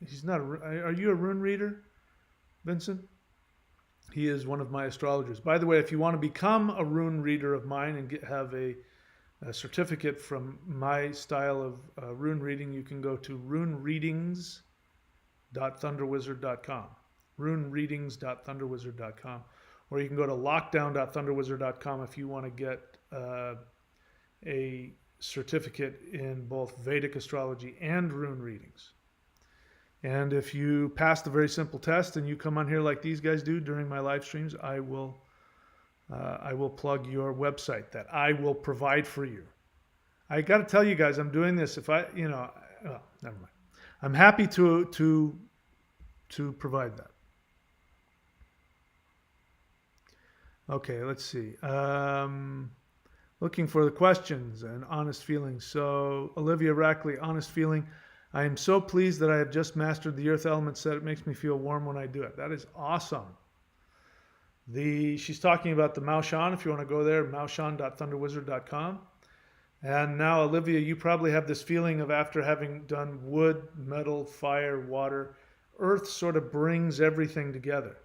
[SPEAKER 1] he's not, are you a rune reader, Vincent? He is one of my astrologers. By the way, if you want to become a rune reader of mine and have a certificate from my style of rune reading, you can go to runereadings.thunderwizard.com. runereadings.thunderwizard.com. Or you can go to lockdown.thunderwizard.com if you want to get a certificate in both Vedic astrology and rune readings. And if you pass the very simple test and you come on here like these guys do during my live streams, I will plug your website that I will provide for you. I got to tell you guys, I'm doing this. If never mind. I'm happy to provide that. Okay, let's see. Looking for the questions and honest feelings. So Olivia Rackley, honest feeling. I am so pleased that I have just mastered the earth element set. It makes me feel warm when I do it. That is awesome. She's talking about the Maushan. If you want to go there, maushan.thunderwizard.com. And now, Olivia, you probably have this feeling of after having done wood, metal, fire, water, earth sort of brings everything together.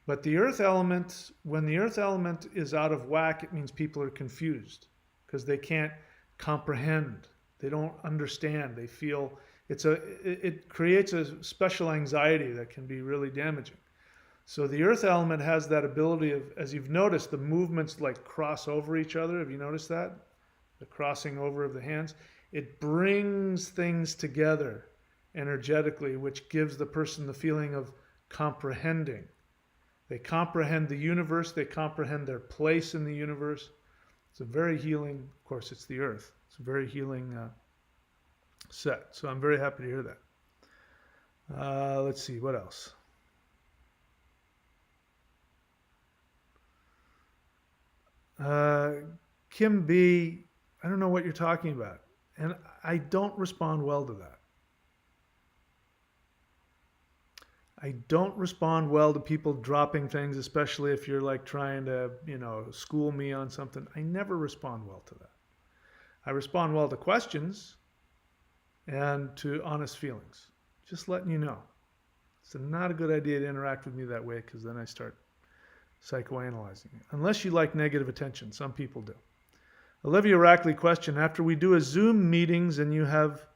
[SPEAKER 1] But the earth element, when the earth element is out of whack, it means people are confused because they can't comprehend. They don't understand. They feel it creates a special anxiety that can be really damaging. So the earth element has that ability of, as you've noticed, the movements like cross over each other. Have you noticed that? The crossing over of the hands. It brings things together energetically, which gives the person the feeling of comprehending. They comprehend the universe. They comprehend their place in the universe. It's a very healing, of course, it's the earth. It's a very healing set. So I'm very happy to hear that. Let's see, what else? Kim B, I don't know what you're talking about. And I don't respond well to that. I don't respond well to people dropping things, especially if you're like trying to, school me on something. I never respond well to that. I respond well to questions and to honest feelings. Just letting you know. It's not a good idea to interact with me that way because then I start psychoanalyzing you. Unless you like negative attention. Some people do. Olivia Rackley question, after we do a Zoom meetings and you have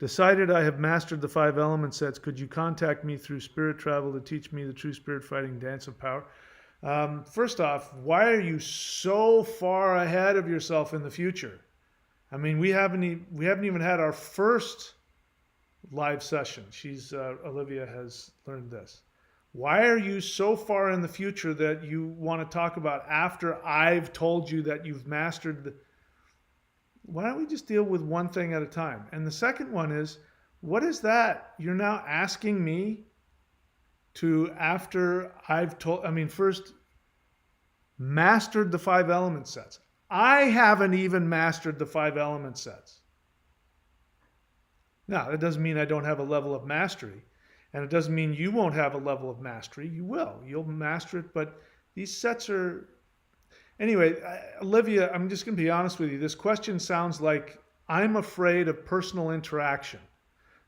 [SPEAKER 1] decided I have mastered the 5 element sets, could you contact me through spirit travel to teach me the true spirit fighting dance of power? First off, why are you so far ahead of yourself in the future? I mean, we haven't even had our first live session. Olivia has learned this. Why are you so far in the future that you want to talk about after I've told you that you've mastered why don't we just deal with one thing at a time? And the second one is, what is that? You're now asking me to, after I've first mastered the 5 element sets. I haven't even mastered the 5 element sets. Now, that doesn't mean I don't have a level of mastery. And it doesn't mean you won't have a level of mastery. You will. You'll master it. But these sets are... Anyway, Olivia, I'm just going to be honest with you. This question sounds like I'm afraid of personal interaction.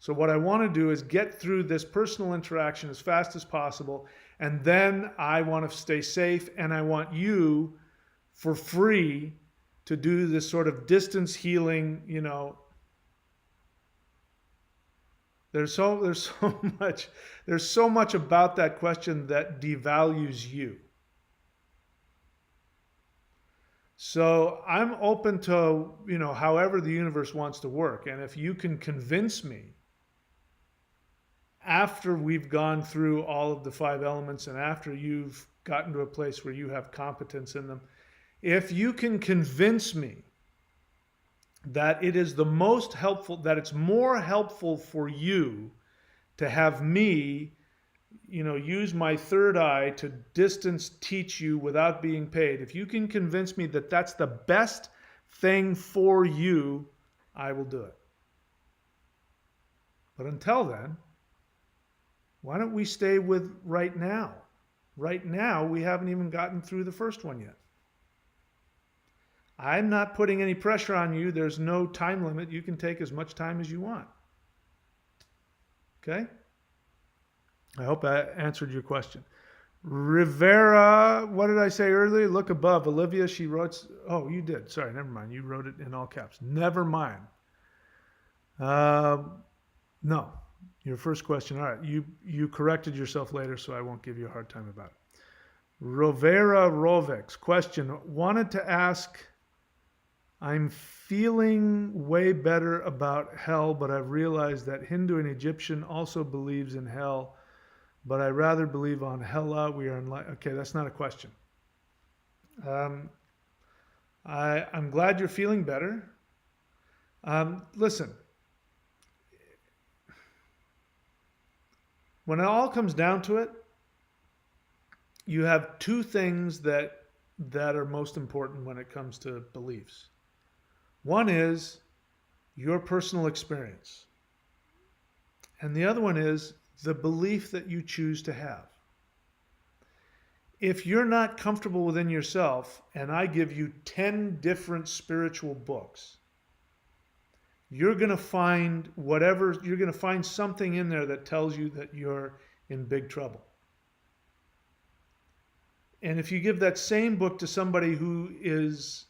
[SPEAKER 1] So what I want to do is get through this personal interaction as fast as possible. And then I want to stay safe. And I want you, for free, to do this sort of distance healing, There's so much about that question that devalues you. So I'm open to, however the universe wants to work. And if you can convince me after we've gone through all of the 5 elements and after you've gotten to a place where you have competence in them, if you can convince me that it is the most helpful, that it's more helpful for you to have me, use my third eye to distance teach you without being paid. If you can convince me that that's the best thing for you, I will do it. But until then, why don't we stay with right now? Right now, we haven't even gotten through the first one yet. I'm not putting any pressure on you. There's no time limit. You can take as much time as you want. Okay? I hope I answered your question. Rivera, what did I say earlier? Look above. Olivia, she wrote... Oh, you did. Sorry, never mind. You wrote it in all caps. Never mind. No. Your first question. All right. You corrected yourself later, so I won't give you a hard time about it. Rovera Rovex, question. Wanted to ask... I'm feeling way better about hell, but I've realized that Hindu and Egyptian also believes in hell, but I rather believe on hella. We are in life. Okay, that's not a question. I'm glad you're feeling better. Listen, when it all comes down to it, you have 2 things that are most important when it comes to beliefs. One is your personal experience. And the other one is the belief that you choose to have. If you're not comfortable within yourself, and I give you 10 different spiritual books, you're going to find something in there that tells you that you're in big trouble. And if you give that same book to somebody who is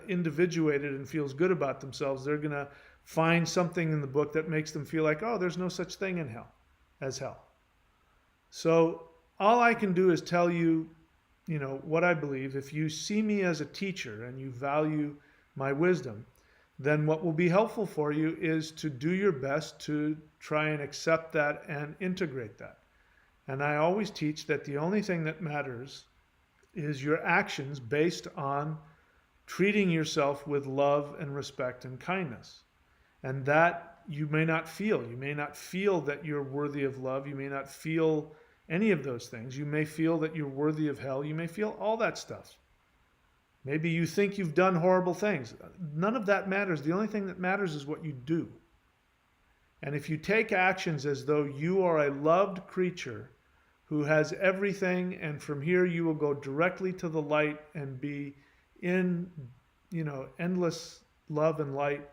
[SPEAKER 1] individuated and feels good about themselves, they're going to find something in the book that makes them feel like, oh, there's no such thing in hell as hell. So all I can do is tell you, what I believe. If you see me as a teacher and you value my wisdom, then what will be helpful for you is to do your best to try and accept that and integrate that. And I always teach that the only thing that matters is your actions based on treating yourself with love and respect and kindness. And that you may not feel. You may not feel that you're worthy of love. You may not feel any of those things. You may feel that you're worthy of hell. You may feel all that stuff. Maybe you think you've done horrible things. None of that matters. The only thing that matters is what you do. And if you take actions as though you are a loved creature who has everything, and from here you will go directly to the light and be in, endless love and light,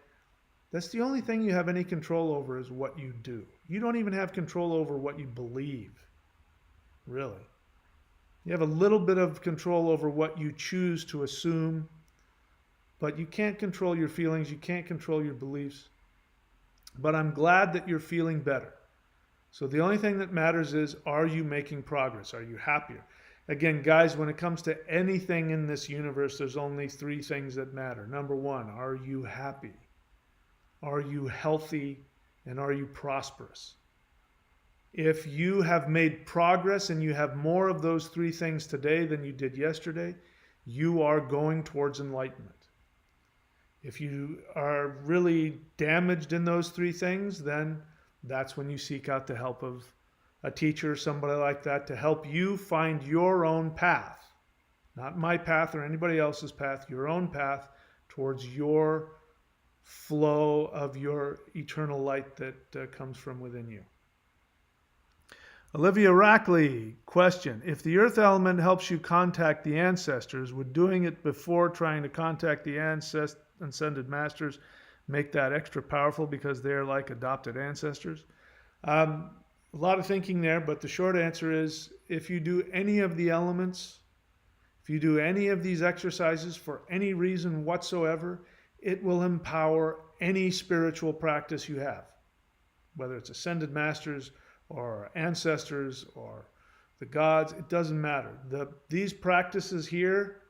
[SPEAKER 1] that's the only thing you have any control over is what you do. You don't even have control over what you believe, really. You have a little bit of control over what you choose to assume, but you can't control your feelings, you can't control your beliefs. But I'm glad that you're feeling better. So the only thing that matters is, are you making progress? Are you happier? Again, guys, when it comes to anything in this universe, there's only 3 things that matter. Number 1, are you happy? Are you healthy? And are you prosperous? If you have made progress and you have more of those 3 things today than you did yesterday, you are going towards enlightenment. If you are really damaged in those 3 things, then that's when you seek out the help of a teacher or somebody like that to help you find your own path. Not my path or anybody else's path, your own path towards your flow of your eternal light that comes from within you. Olivia Rackley, question. If the earth element helps you contact the ancestors, would doing it before trying to contact the ascended masters make that extra powerful because they're like adopted ancestors? A lot of thinking there, but the short answer is if you do any of the elements, if you do any of these exercises for any reason whatsoever, it will empower any spiritual practice you have, whether it's ascended masters or ancestors or the gods, it doesn't matter. These practices here,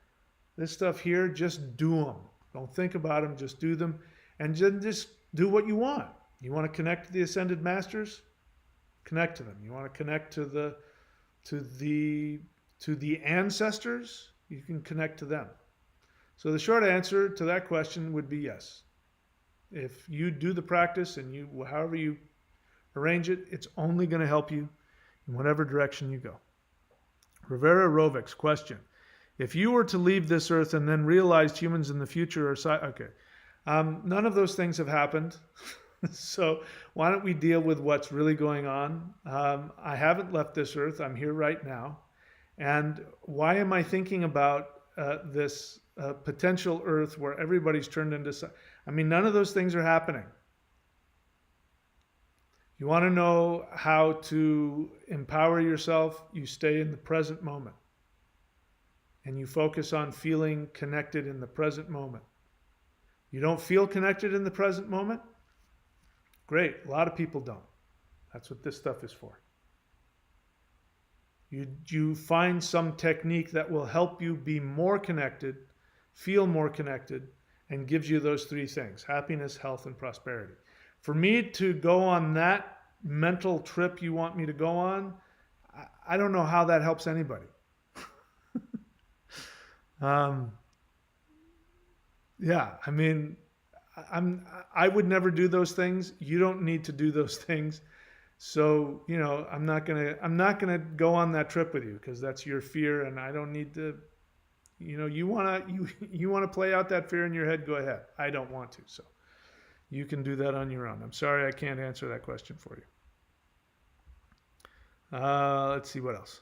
[SPEAKER 1] this stuff here, just do them. Don't think about them, just do them. And just do what you want. You want to connect to the ascended masters? Connect to them. You want to connect to the ancestors? You can connect to them. So the short answer to that question would be yes. If you do the practice and however you arrange it, it's only going to help you in whatever direction you go. Rivera Rovix, question. If you were to leave this earth and then realized humans in the future are... Okay. None of those things have happened. So why don't we deal with what's really going on? I haven't left this earth. I'm here right now. And why am I thinking about this potential earth where everybody's turned into... none of those things are happening. You want to know how to empower yourself? You stay in the present moment. And you focus on feeling connected in the present moment. You don't feel connected in the present moment? Great. A lot of people don't. That's what this stuff is for. You find some technique that will help you be more connected, feel more connected, and gives you those 3 things: happiness, health, and prosperity. For me to go on that mental trip you want me to go on, I don't know how that helps anybody. I would never do those things. You don't need to do those things. So, I'm not gonna go on that trip with you because that's your fear, and I don't need to. You wanna play out that fear in your head, go ahead. I don't want to, so you can do that on your own. I'm sorry I can't answer that question for you. Let's see what else.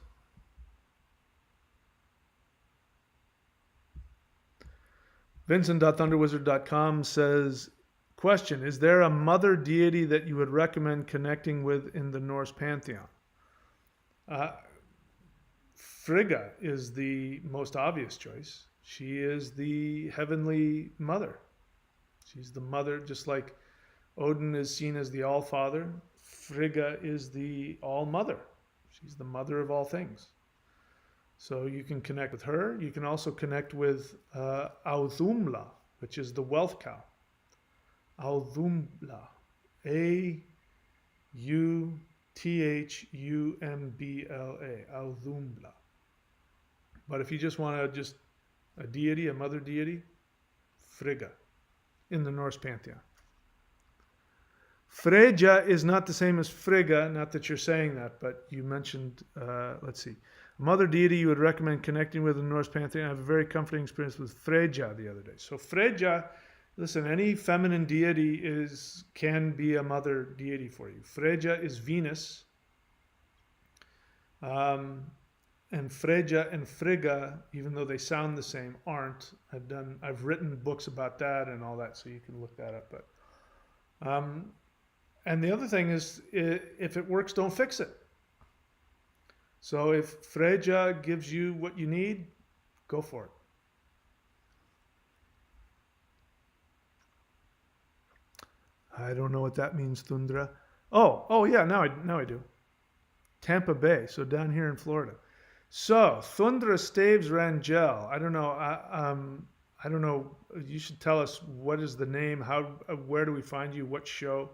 [SPEAKER 1] Vincent.thunderwizard.com says, question, is there a mother deity that you would recommend connecting with in the Norse pantheon? Frigga is the most obvious choice. She is the heavenly mother. She's the mother, just like Odin is seen as the All Father. Frigga is the All Mother. She's the mother of all things. So you can connect with her. You can also connect with Auðumla, which is the wealth cow. Auðumla. Authhumbla. Auðumla. But if you just want a deity, a mother deity, Frigga in the Norse pantheon. Freyja is not the same as Frigga, not that you're saying that, but you mentioned, let's see, a mother deity you would recommend connecting with in the Norse pantheon. I have a very comforting experience with Freyja the other day. So Freyja, listen, any feminine deity can be a mother deity for you. Freyja is Venus. And Freyja and Frigga, even though they sound the same, aren't. I've written books about that and all that, so you can look that up. But and the other thing is, if it works, don't fix it. So if Freyja gives you what you need, go for it. I don't know what that means, Thundra. Oh yeah, now I do. Tampa Bay, so down here in Florida. So Thundra Staves Rangel. I don't know. I don't know. You should tell us what is the name. Where do we find you? What show?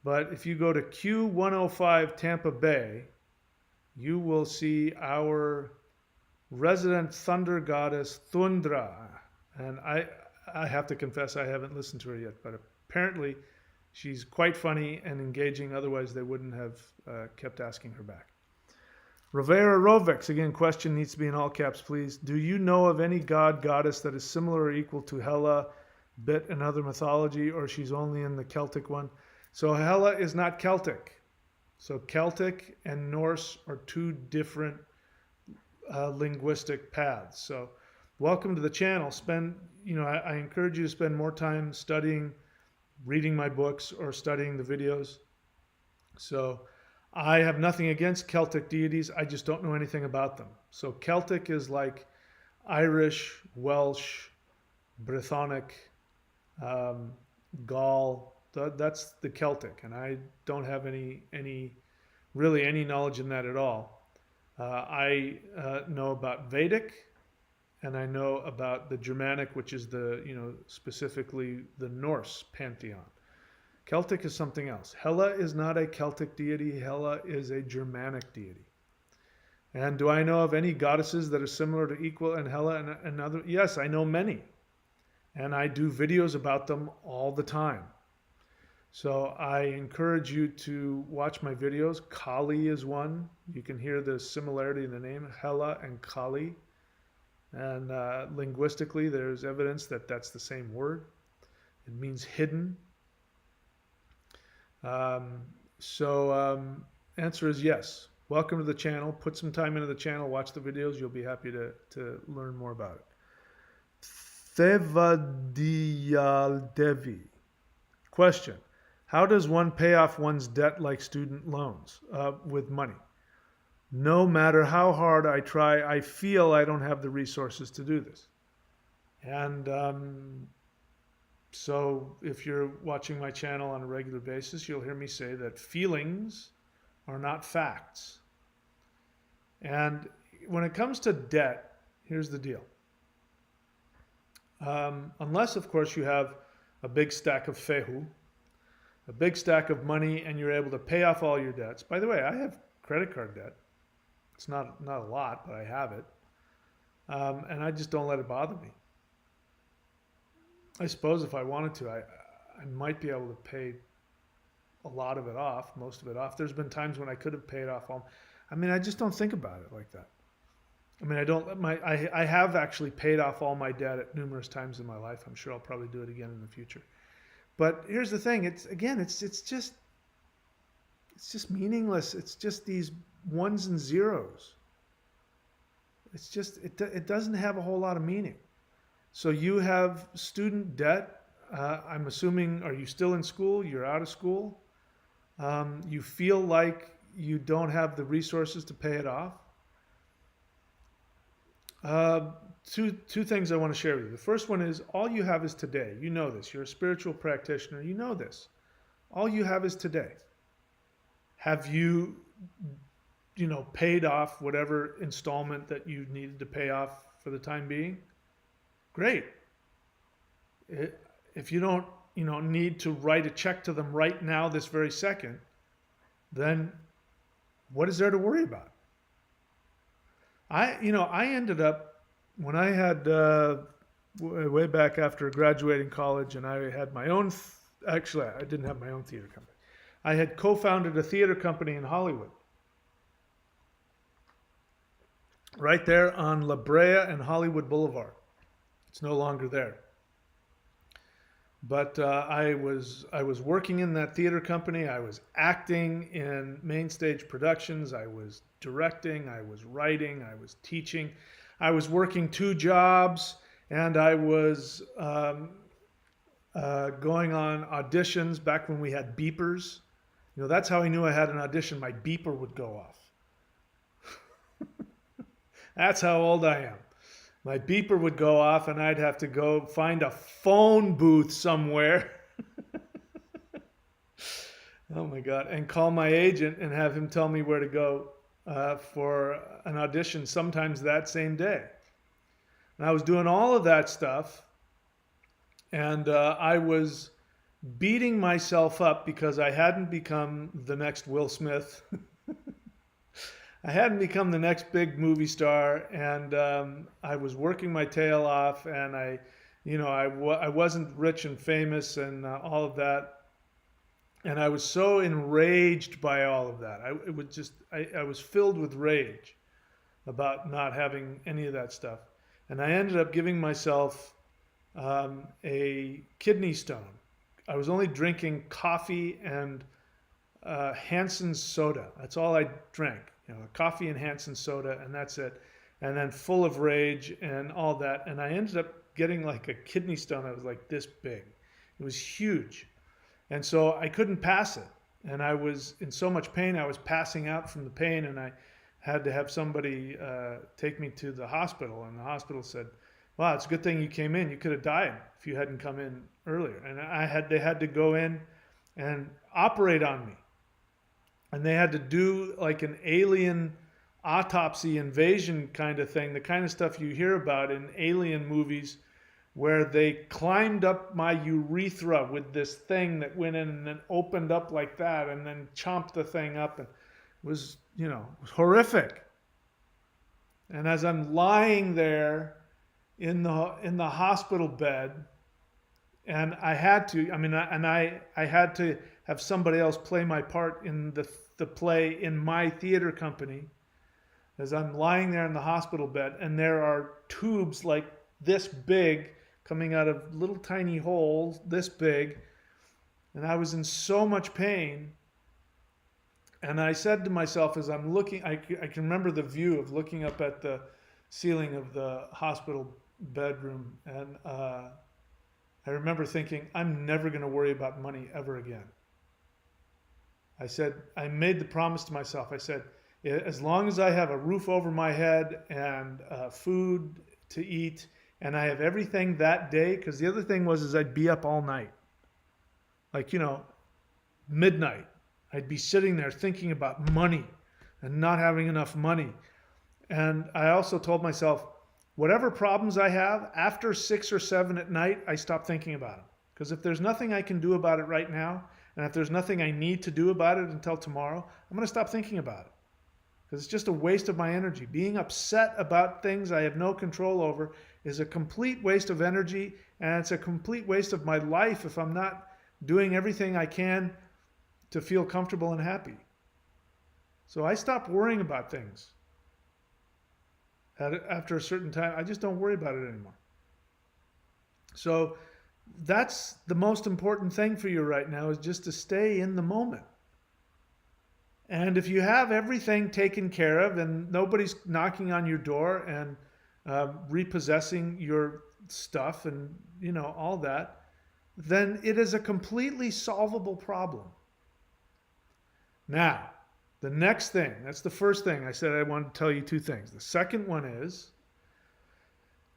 [SPEAKER 1] But if you go to Q105 Tampa Bay, you will see our resident thunder goddess Thundra. And I have to confess I haven't listened to her yet, but apparently she's quite funny and engaging. Otherwise, they wouldn't have kept asking her back. Rivera Rovex, again, question needs to be in all caps, please. Do you know of any god, goddess that is similar or equal to Hela, bit another mythology, or she's only in the Celtic one? So Hela is not Celtic. So Celtic and Norse are two different linguistic paths. So welcome to the channel. I encourage you to spend more time studying, reading my books, or studying the videos. So I have nothing against Celtic deities. I just don't know anything about them. So Celtic is like Irish, Welsh, Brythonic, Gaul. That's the Celtic, and I don't have any knowledge in that at all. I know about Vedic, and I know about the Germanic, which is specifically the Norse pantheon. Celtic is something else. Hela is not a Celtic deity. Hela is a Germanic deity. And do I know of any goddesses that are similar to equal and Hela and other? Yes, I know many. And I do videos about them all the time. So I encourage you to watch my videos. Kali is one. You can hear the similarity in the name, Hela and Kali. And linguistically, there's evidence that that's the same word. It means hidden. Answer is yes. Welcome to the channel. Put some time into the channel. Watch the videos. You'll be happy to learn more about it. Thevadiyal Devi. Question. How does one pay off one's debt like student loans with money? No matter how hard I try, I feel I don't have the resources to do this. And so if you're watching my channel on a regular basis, you'll hear me say that feelings are not facts. And when it comes to debt, here's the deal. Unless, of course, you have a big stack of Fehu, a big stack of money, and you're able to pay off all your debts. By the way, I have credit card debt. It's not a lot, but I have it. And I just don't let it bother me. I suppose if I wanted to, I might be able to pay a lot of it off, most of it off. There's been times when I could have paid off all. I just don't think about it like that. I have actually paid off all my debt at numerous times in my life. I'm sure I'll probably do it again in the future. But here's the thing. It's just meaningless. It's just these ones and zeros. It's just, it doesn't have a whole lot of meaning. So you have student debt. I'm assuming, are you still in school? You're out of school. You feel like you don't have the resources to pay it off. Uh, two things I want to share with you. The first one is all you have is today. You know this. You're a spiritual practitioner. You know this. All you have is today. Have you, paid off whatever installment that you needed to pay off for the time being? Great. If you don't, need to write a check to them right now, this very second, then what is there to worry about? I ended up when I had way back after graduating college, and I had my own. Actually, I didn't have my own theater company. I had co-founded a theater company in Hollywood, right there on La Brea and Hollywood Boulevard. It's no longer there. But I was working in that theater company. I was acting in main stage productions. I was directing. I was writing. I was teaching. I was working two jobs, and I was going on auditions back when we had beepers. That's how I knew I had an audition. My beeper would go off. That's how old I am. My beeper would go off, and I'd have to go find a phone booth somewhere. Oh my God. And call my agent and have him tell me where to go for an audition, sometimes that same day. And I was doing all of that stuff, and I was beating myself up because I hadn't become the next Will Smith. I hadn't become the next big movie star, and I was working my tail off, and I wasn't rich and famous and all of that, and I was so enraged by all of that. I was filled with rage about not having any of that stuff, and I ended up giving myself a kidney stone. I was only drinking coffee and Hansen's soda. That's all I drank. Coffee and Hansen soda, and that's it. And then full of rage and all that. And I ended up getting like a kidney stone that was like this big. It was huge. And so I couldn't pass it. And I was in so much pain, I was passing out from the pain, and I had to have somebody take me to the hospital. And the hospital said, "Wow, it's a good thing you came in. You could have died if you hadn't come in earlier." And they had to go in and operate on me. And they had to do like an alien autopsy invasion kind of thing, the kind of stuff you hear about in alien movies, where they climbed up my urethra with this thing that went in and then opened up like that and then chomped the thing up. And it was, it was horrific. And as I'm lying there in the hospital bed, and I had to, I had to have somebody else play my part in the play in my theater company, as I'm lying there in the hospital bed, and there are tubes like this big coming out of little tiny holes this big, and I was in so much pain. And I said to myself, as I'm looking, I can remember the view of looking up at the ceiling of the hospital bedroom, and I remember thinking, I'm never going to worry about money ever again. I made the promise to myself. I said, as long as I have a roof over my head and food to eat, and I have everything that day, because the other thing was I'd be up all night. Like, midnight. I'd be sitting there thinking about money and not having enough money. And I also told myself, whatever problems I have, after 6 or 7 at night, I stop thinking about them. Because if there's nothing I can do about it right now, and if there's nothing I need to do about it until tomorrow, I'm going to stop thinking about it. Because it's just a waste of my energy. Being upset about things I have no control over is a complete waste of energy, and it's a complete waste of my life if I'm not doing everything I can to feel comfortable and happy. So I stopped worrying about things. After a certain time, I just don't worry about it anymore. So that's the most important thing for you right now, is just to stay in the moment. And if you have everything taken care of and nobody's knocking on your door and repossessing your stuff and all that, then it is a completely solvable problem. Now, the next thing, that's the first thing. I said I wanted to tell you two things. The second one is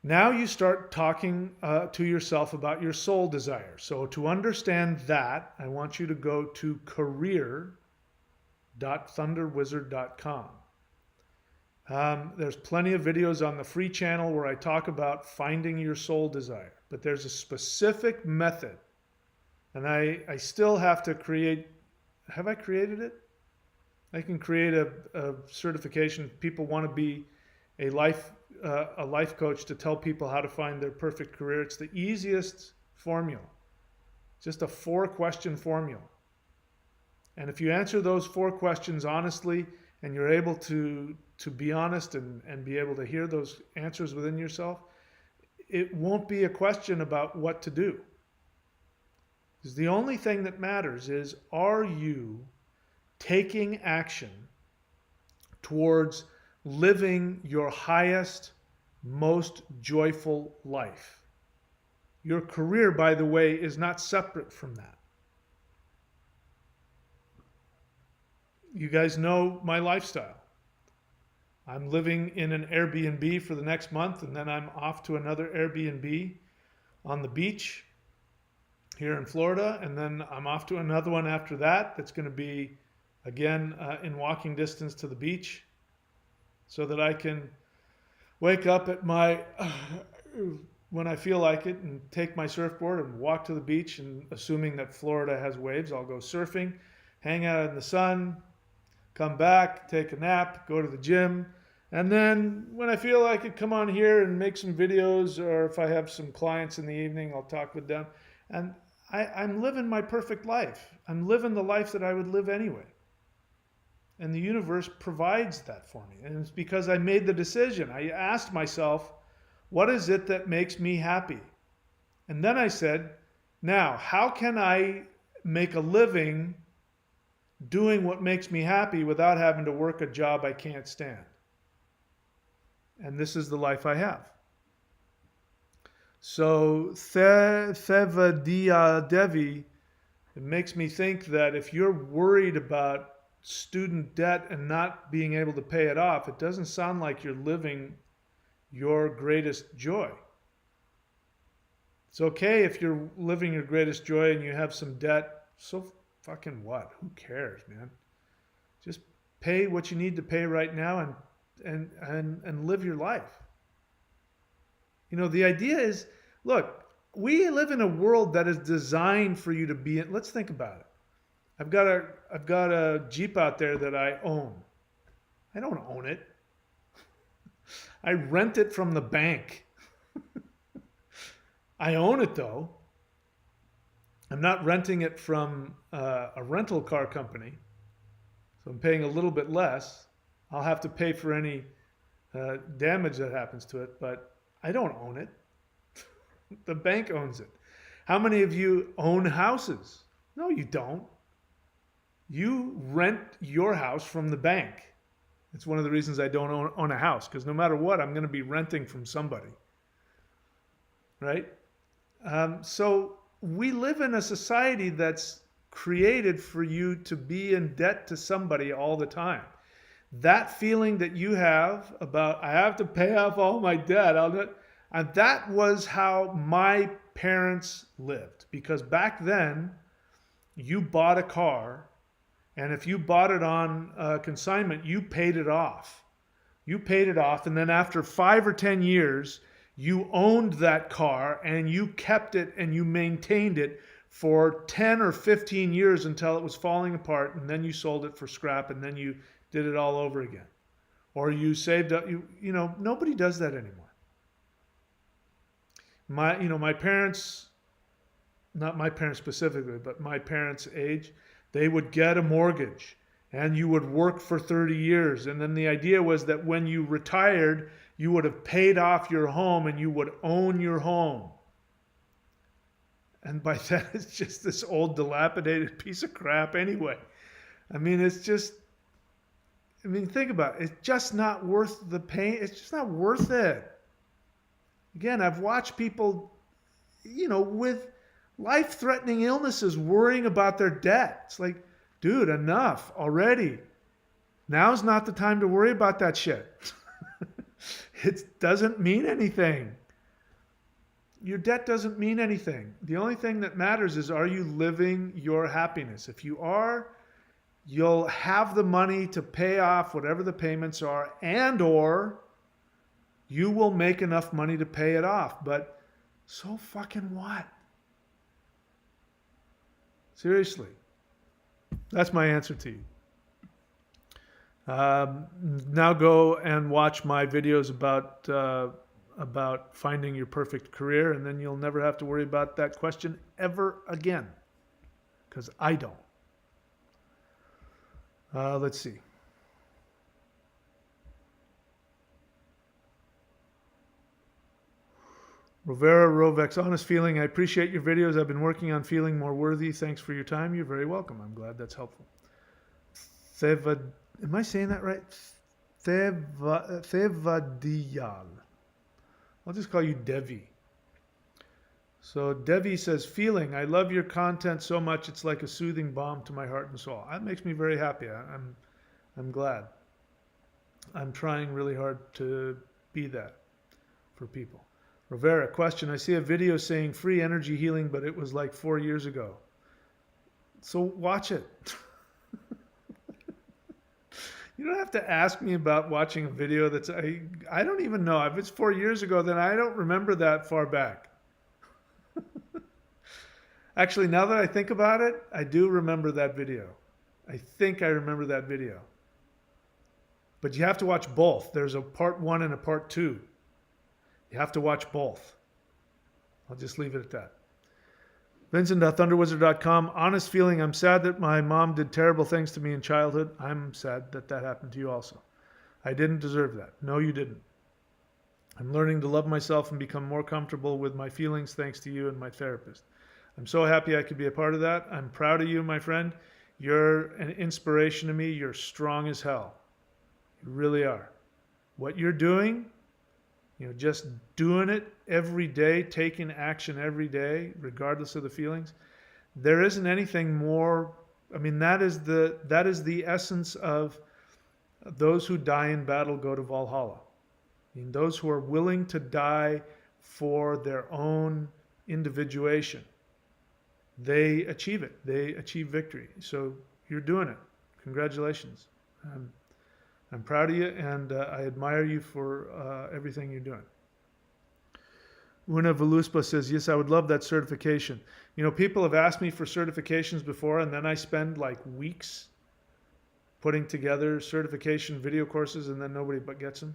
[SPEAKER 1] Now you start talking to yourself about your soul desire. So to understand that, I want you to go to career.thunderwizard.com. There's plenty of videos on the free channel where I talk about finding your soul desire. But there's a specific method. And I still have to create, have I created it? I can create a certification. People want to be a life coach to tell people how to find their perfect career. It's the easiest formula. Just a 4-question formula. And if you answer those 4 questions honestly, and you're able to be honest and be able to hear those answers within yourself, it won't be a question about what to do. Because the only thing that matters is, are you taking action towards living your highest, most joyful life? Your career, by the way, is not separate from that. You guys know my lifestyle. I'm living in an Airbnb for the next month, and then I'm off to another Airbnb on the beach here in Florida, and then I'm off to another one after that that's going to be, again, in walking distance to the beach, so that I can wake up at when I feel like it and take my surfboard and walk to the beach, and assuming that Florida has waves, I'll go surfing, hang out in the sun, come back, take a nap, go to the gym, and then when I feel like it, come on here and make some videos, or if I have some clients in the evening, I'll talk with them. And I'm living my perfect life. I'm living the life that I would live anyway. And the universe provides that for me. And it's because I made the decision. I asked myself, what is it that makes me happy? And then I said, now, how can I make a living doing what makes me happy without having to work a job I can't stand? And this is the life I have. So, Thevadiya Devi, it makes me think that if you're worried about student debt and not being able to pay it off, it doesn't sound like you're living your greatest joy. It's okay if you're living your greatest joy and you have some debt. So fucking what? Who cares, man? Just pay what you need to pay right now and live your life. You know, the idea is, look, we live in a world that is designed for you to be in. Let's think about it. I've got a Jeep out there that I own. I don't own it. I rent it from the bank. I own it though. I'm not renting it from a rental car company, so I'm paying a little bit less. I'll have to pay for any damage that happens to it, but I don't own it. The bank owns it. How many of you own houses? No, you don't. You rent your house from the bank. It's one of the reasons I don't own a house, because no matter what, I'm going to be renting from somebody. Right? So we live in a society that's created for you to be in debt to somebody all the time. That feeling that you have about, I have to pay off all my debt, and that was how my parents lived. Because back then, you bought a car, and if you bought it on consignment, you paid it off. You paid it off, and then after 5 or 10 years, you owned that car, and you kept it, and you maintained it for 10 or 15 years until it was falling apart, and then you sold it for scrap, and then you did it all over again. Or you saved up, you know, nobody does that anymore. My parents, not my parents specifically, but my parents' age, they would get a mortgage and you would work for 30 years. And then the idea was that when you retired, you would have paid off your home and you would own your home. And by then, it's just this old dilapidated piece of crap anyway. I mean, it's just, think about it. It's just not worth the pain. It's just not worth it. Again, I've watched people, with life-threatening illnesses worrying about their debt. It's like, dude, enough already. Now's not the time to worry about that shit. It doesn't mean anything. your debt doesn't mean anything. The only thing that matters is, are you living your happiness? If you are, you'll have the money to pay off whatever the payments are, and or you will make enough money to pay it off. But so fucking what? Seriously. That's my answer to you. Now go and watch my videos about finding your perfect career, and then you'll never have to worry about that question ever again, because I don't. Let's see. Rovera Rovex, honest feeling. I appreciate your videos. I've been working on feeling more worthy. Thanks for your time. You're very welcome. I'm glad that's helpful. Theva, am I saying that right? Thevadiyal. I'll just call you Devi. So Devi says, feeling. I love your content so much. It's like a soothing balm to my heart and soul. That makes me very happy. I'm glad. I'm trying really hard to be that for people. Rivera, question. I see a video saying free energy healing, but it was like 4 years ago. So watch it. You don't have to ask me about watching a video that's, I don't even know. If it's 4 years ago, then I don't remember that far back. Actually, now that I think about it, I do remember that video. I think I remember that video. But you have to watch both. There's a part 1 and a part 2. You have to watch both. I'll just leave it at that. Vincent.thunderwizard.com. Honest feeling, I'm sad that my mom did terrible things to me in childhood. I'm sad that that happened to you also. I didn't deserve that. No, you didn't. I'm learning to love myself and become more comfortable with my feelings thanks to you and my therapist. I'm so happy I could be a part of that. I'm proud of you, my friend. You're an inspiration to me. You're strong as hell. You really are. What you're doing, just doing it every day, taking action every day, regardless of the feelings. There isn't anything more. I mean, that is the essence of those who die in battle go to Valhalla. I mean, those who are willing to die for their own individuation, they achieve it. They achieve victory. So you're doing it. Congratulations. I'm proud of you, and I admire you for everything you're doing. Una Veluspa says, yes, I would love that certification. People have asked me for certifications before, and then I spend like weeks putting together certification video courses, and then nobody but gets them.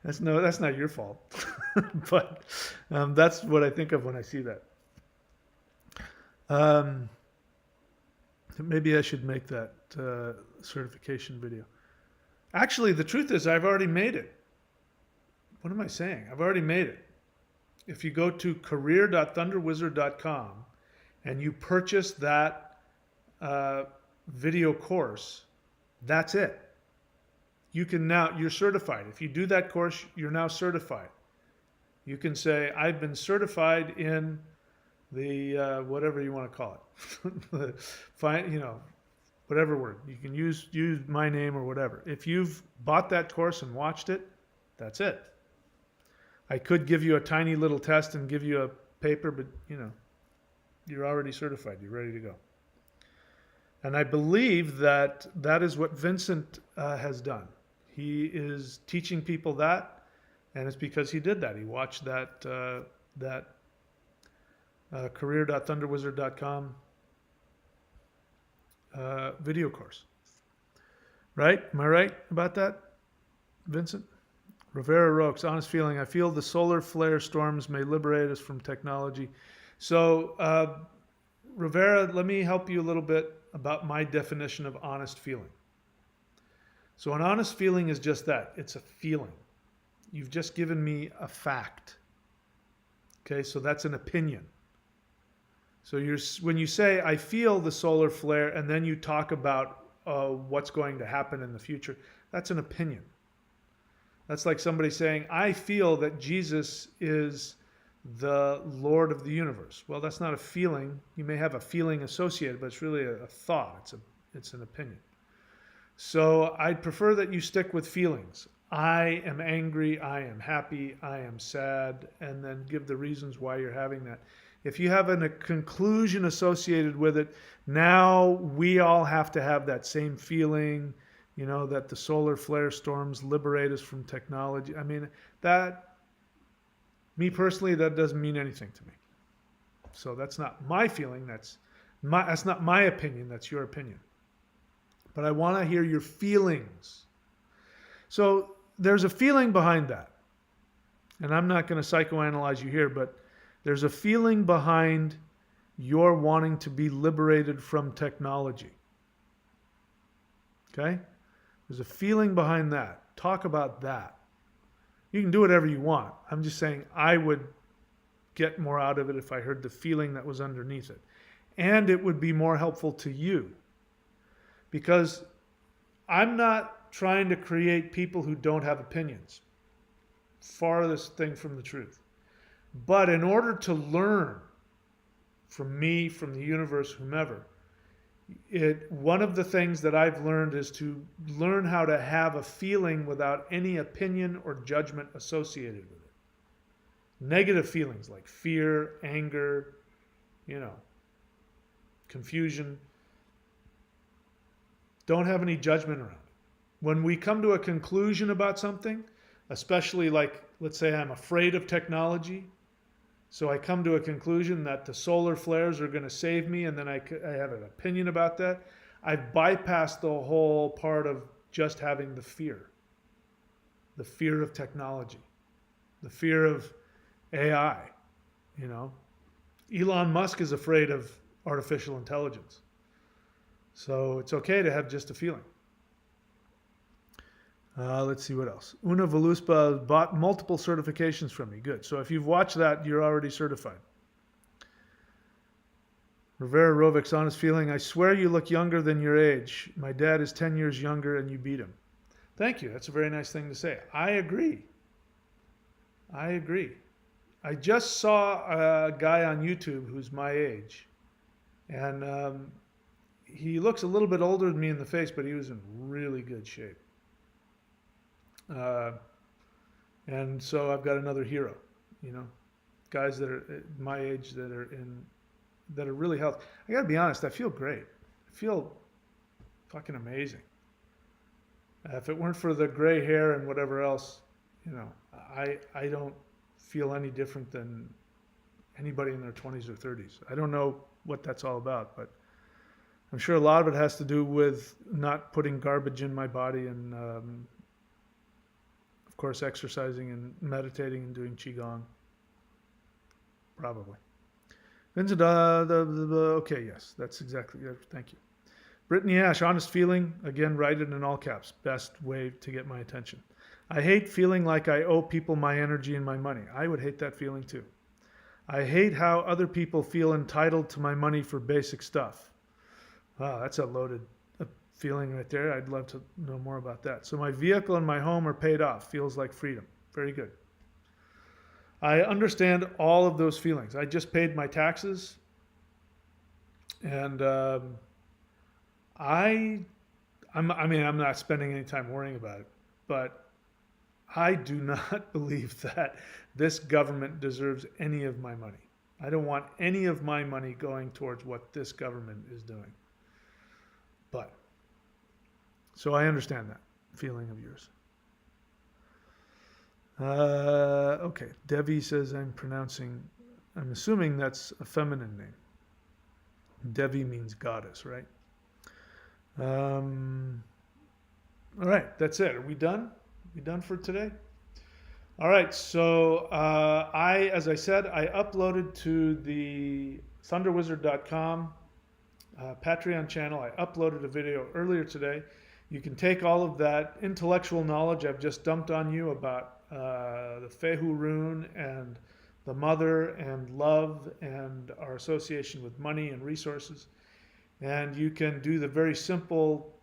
[SPEAKER 1] That's not your fault. But that's what I think of when I see that. Maybe I should make that certification video. Actually, the truth is I've already made it. What am I saying? I've already made it. If you go to career.thunderwizard.com and you purchase that video course, that's it. You're certified. If you do that course, you're now certified. You can say, I've been certified in the whatever you want to call it. Whatever word. You can use my name or whatever. If you've bought that course and watched it, that's it. I could give you a tiny little test and give you a paper, but you're already certified. You're ready to go. And I believe that is what Vincent has done. He is teaching people that, and it's because he did that. He watched that career.thunderwizard.com video course. Right? Am I right about that, Vincent? Rivera Rokes, honest feeling. I feel the solar flare storms may liberate us from technology. So, Rivera, let me help you a little bit about my definition of honest feeling. So an honest feeling is just that. It's a feeling. You've just given me a fact. Okay, so that's an opinion. So when you say, I feel the solar flare, and then you talk about what's going to happen in the future, that's an opinion. That's like somebody saying, I feel that Jesus is the Lord of the universe. Well, that's not a feeling. You may have a feeling associated, but it's really a thought. It's an opinion. So I'd prefer that you stick with feelings. I am angry, I am happy, I am sad, and then give the reasons why you're having that. If you have a conclusion associated with it, now we all have to have that same feeling, that the solar flare storms liberate us from technology. I mean, me personally, that doesn't mean anything to me. So that's not my feeling. That's not my opinion. That's your opinion. But I want to hear your feelings. So there's a feeling behind that. And I'm not going to psychoanalyze you here, but there's a feeling behind your wanting to be liberated from technology. Okay? There's a feeling behind that. Talk about that. You can do whatever you want. I'm just saying I would get more out of it if I heard the feeling that was underneath it. And it would be more helpful to you. Because I'm not trying to create people who don't have opinions. Farthest thing from the truth. But in order to learn from me, from the universe, whomever, one of the things that I've learned is to learn how to have a feeling without any opinion or judgment associated with it. Negative feelings like fear, anger, confusion, don't have any judgment around it. When we come to a conclusion about something, especially like, let's say I'm afraid of technology, so I come to a conclusion that the solar flares are going to save me, and then I have an opinion about that. I've bypassed the whole part of just having the fear of technology, the fear of AI. Elon Musk is afraid of artificial intelligence. So it's okay to have just a feeling. Let's see what else. Una Veluspa bought multiple certifications from me. Good. So if you've watched that, you're already certified. Rivera Rovic's honest feeling. I swear you look younger than your age. My dad is 10 years younger and you beat him. Thank you. That's a very nice thing to say. I agree. I just saw a guy on YouTube who's my age. And he looks a little bit older than me in the face, but he was in really good shape. And so I've got another hero, guys that are my age that are really healthy. I got to be honest, I feel great. I feel fucking amazing. If it weren't for the gray hair and whatever else, I don't feel any different than anybody in their 20s or 30s. I don't know what that's all about, but I'm sure a lot of it has to do with not putting garbage in my body and of course, exercising and meditating and doing Qigong. Probably. Vincent, okay, yes, that's exactly it. Thank you. Brittany Ash, honest feeling. Again, write it in all caps. Best way to get my attention. I hate feeling like I owe people my energy and my money. I would hate that feeling too. I hate how other people feel entitled to my money for basic stuff. Wow, that's a loaded feeling right there. I'd love to know more about that. So my vehicle and my home are paid off. Feels like freedom. Very good. I understand all of those feelings. I just paid my taxes, and I'm not spending any time worrying about it, but I do not believe that this government deserves any of my money. I don't want any of my money going towards what this government is doing. But so I understand that feeling of yours. Okay. Devi says I'm assuming that's a feminine name. Devi means goddess, right? All right. That's it. Are we done? We done for today? All right. So as I said, I uploaded to the thunderwizard.com Patreon channel. I uploaded a video earlier today. You can take all of that intellectual knowledge I've just dumped on you about the Fehu Rune and the mother and love and our association with money and resources. And you can do the very simple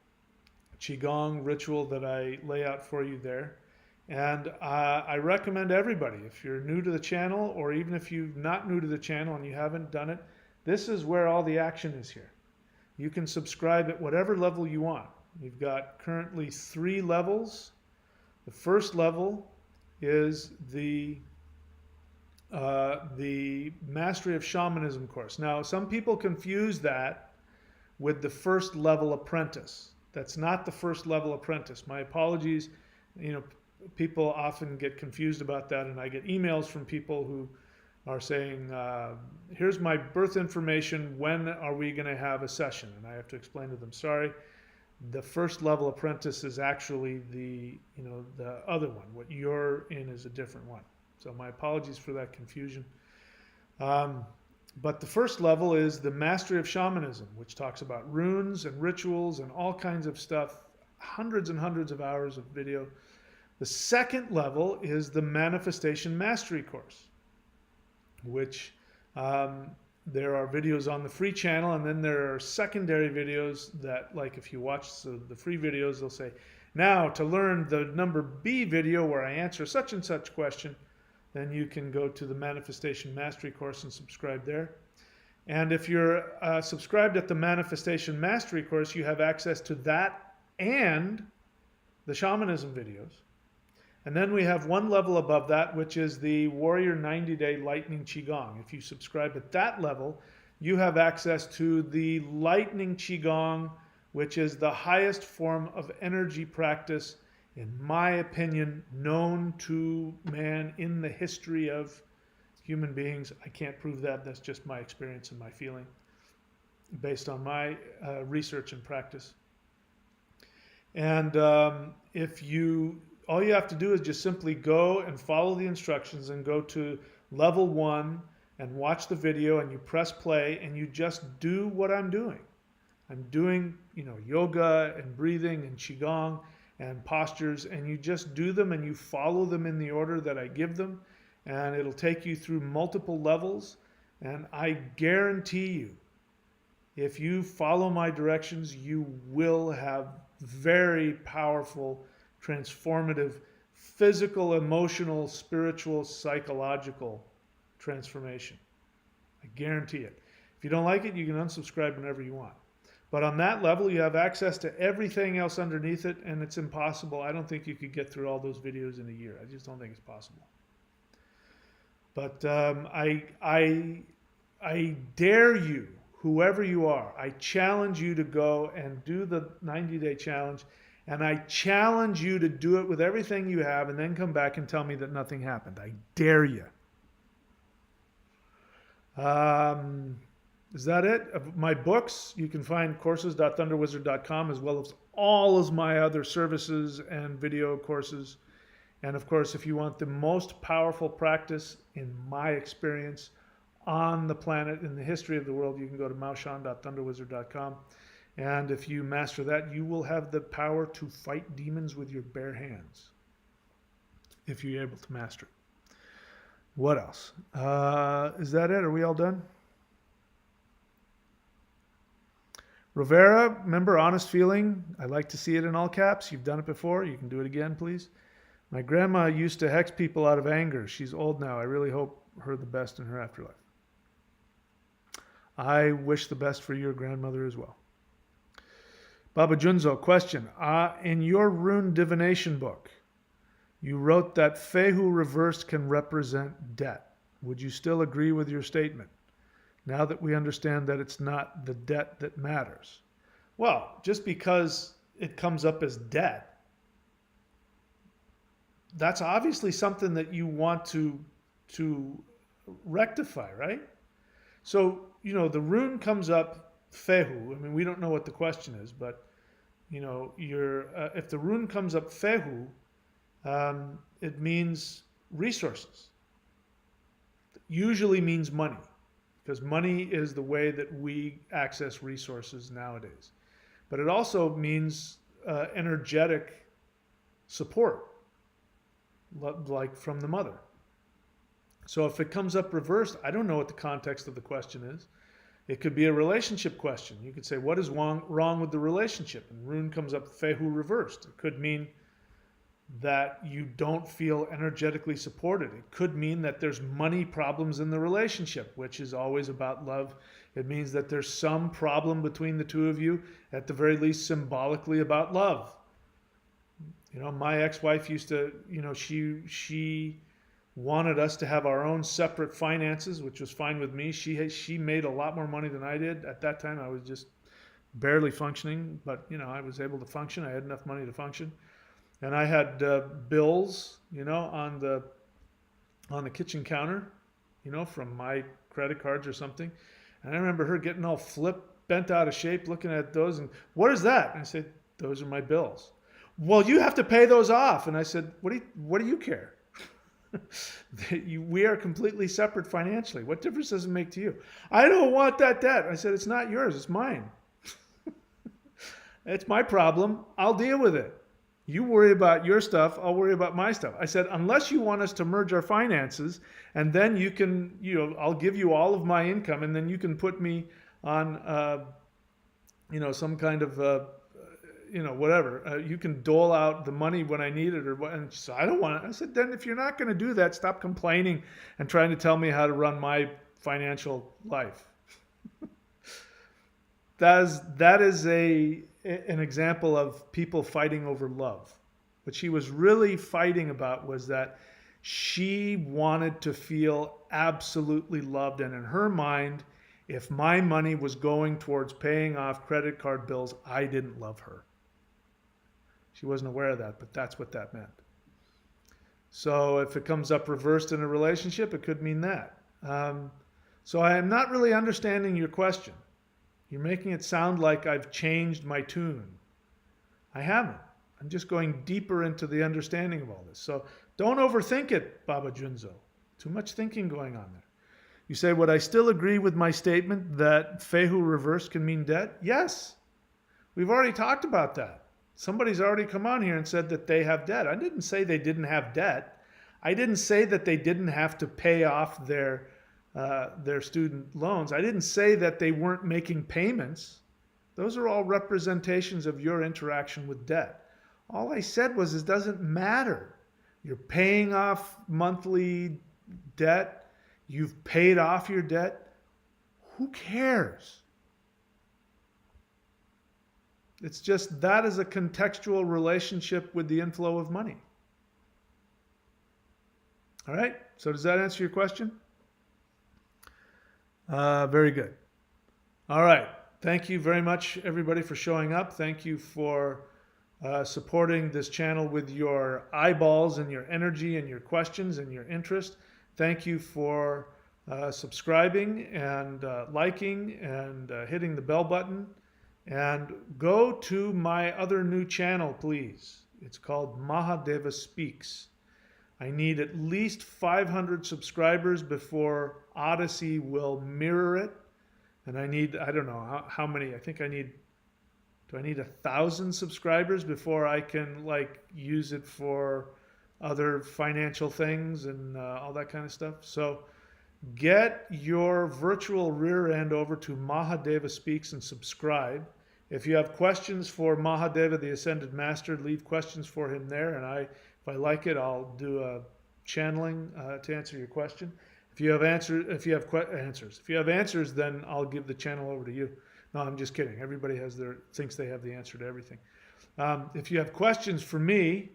[SPEAKER 1] Qigong ritual that I lay out for you there. And I recommend everybody, if you're new to the channel, or even if you're not new to the channel and you haven't done it, this is where all the action is here. You can subscribe at whatever level you want. We've got currently 3 levels. The first level is the Mastery of Shamanism course. Now, some people confuse that with the first level apprentice. That's not the first level apprentice. My apologies. You know, people often get confused about that, and I get emails from people who are saying, here's my birth information, when are we going to have a session? And I have to explain to them, sorry, the first level apprentice is actually the other one. What you're in is a different one. So my apologies for that confusion. But the first level is the Mastery of Shamanism, which talks about runes and rituals and all kinds of stuff, hundreds and hundreds of hours of video. The second level is the Manifestation Mastery course, which there are videos on the free channel, and then there are secondary videos that, like if you watch the free videos, they'll say, now to learn the number B video where I answer such and such question, then you can go to the Manifestation Mastery course and subscribe there. And if you're subscribed at the Manifestation Mastery course, you have access to that and the shamanism videos. And then we have one level above that, which is the Warrior 90-Day Lightning Qigong. If you subscribe at that level, you have access to the Lightning Qigong, which is the highest form of energy practice, in my opinion, known to man in the history of human beings. I can't prove that. That's just my experience and my feeling based on my research and practice. And all you have to do is just simply go and follow the instructions and go to level 1 and watch the video, and you press play and you just do what I'm doing. I'm doing, yoga and breathing and qigong and postures, and you just do them and you follow them in the order that I give them, and it'll take you through multiple levels. And I guarantee you, if you follow my directions, you will have very powerful, transformative, physical, emotional, spiritual, psychological transformation. I guarantee it. If you don't like it, you can unsubscribe whenever you want. But on that level, you have access to everything else underneath it, and it's impossible. I don't think you could get through all those videos in a year. I just don't think it's possible. But I dare you, whoever you are, I challenge you to go and do the 90-day challenge, and I challenge you to do it with everything you have, and then come back and tell me that nothing happened. I dare you. Is that it? My books, you can find courses.thunderwizard.com, as well as all of my other services and video courses. And of course, if you want the most powerful practice, in my experience, on the planet, in the history of the world, you can go to maoshan.thunderwizard.com. And if you master that, you will have the power to fight demons with your bare hands, if you're able to master it. What else? Is that it? Are we all done? Rivera, remember honest feeling? I like to see it in all caps. You've done it before. You can do it again, please. My grandma used to hex people out of anger. She's old now. I really hope her the best in her afterlife. I wish the best for your grandmother as well. Baba Junzo, question. In your rune divination book, you wrote that Fehu reversed can represent debt. Would you still agree with your statement, now that we understand that it's not the debt that matters? Well, just because it comes up as debt, that's obviously something that you want to rectify, right? So, the rune comes up Fehu. I mean, we don't know what the question is, but, if the rune comes up Fehu, it means resources. It usually means money, because money is the way that we access resources nowadays. But it also means energetic support, like from the mother. So if it comes up reversed, I don't know what the context of the question is. It could be a relationship question. You could say, what is wrong with the relationship? And rune comes up Fehu reversed. It could mean that you don't feel energetically supported. It could mean that there's money problems in the relationship, which is always about love. It means that there's some problem between the two of you, at the very least symbolically, about love. You know, my ex-wife used to, you know, she wanted us to have our own separate finances, which was fine with me. She made a lot more money than I did. At that time, I was just barely functioning, but you know, I was able to function. I had enough money to function, and I had bills, you know, on the kitchen counter, you know, from my credit cards or something. And I remember her getting all bent out of shape, looking at those, and what is that? And I said, those are my bills. Well, you have to pay those off. And I said, what do you care? We are completely separate financially. What difference does it make to you? I don't want that debt. I said, it's not yours, it's mine. It's my problem. I'll deal with it. You worry about your stuff, I'll worry about my stuff. I said, unless you want us to merge our finances, and then you can, you know, I'll give you all of my income, and then you can put me on, you know, some kind of, you know, whatever. You can dole out the money when I need it, or what. And so I don't want it. I said, then if you're not going to do that, stop complaining and trying to tell me how to run my financial life. That is an example of people fighting over love. What she was really fighting about was that she wanted to feel absolutely loved. And in her mind, if my money was going towards paying off credit card bills, I didn't love her. She wasn't aware of that, but that's what that meant. So if it comes up reversed in a relationship, it could mean that. So I am not really understanding your question. You're making it sound like I've changed my tune. I haven't. I'm just going deeper into the understanding of all this. So don't overthink it, Baba Junzo. Too much thinking going on there. You say, would I still agree with my statement that Fehu reverse can mean debt? Yes. We've already talked about that. Somebody's already come on here and said that they have debt. I didn't say they didn't have debt. I didn't say that they didn't have to pay off their student loans. I didn't say that they weren't making payments. Those are all representations of your interaction with debt. All I said was it doesn't matter. You're paying off monthly debt. You've paid off your debt. Who cares? It's just that is a contextual relationship with the inflow of money. All right? So does that answer your question? Very good. All right. Thank you very much, everybody, for showing up. Thank you for supporting this channel with your eyeballs and your energy and your questions and your interest. Thank you for subscribing and liking and hitting the bell button. And go to my other new channel, please. It's called Mahadeva Speaks. I need at least 500 subscribers before Odyssey will mirror it. And I need, I don't know how many, I think I need, do I need 1,000 subscribers before I can like use it for other financial things and all that kind of stuff? So get your virtual rear end over to Mahadeva Speaks and subscribe. If you have questions for Mahadeva, the Ascended Master, leave questions for him there, and if I like it, I'll do a channeling to answer your question. If you have answers, then I'll give the channel over to you. No, I'm just kidding. Everybody thinks they have the answer to everything. If you have questions for me,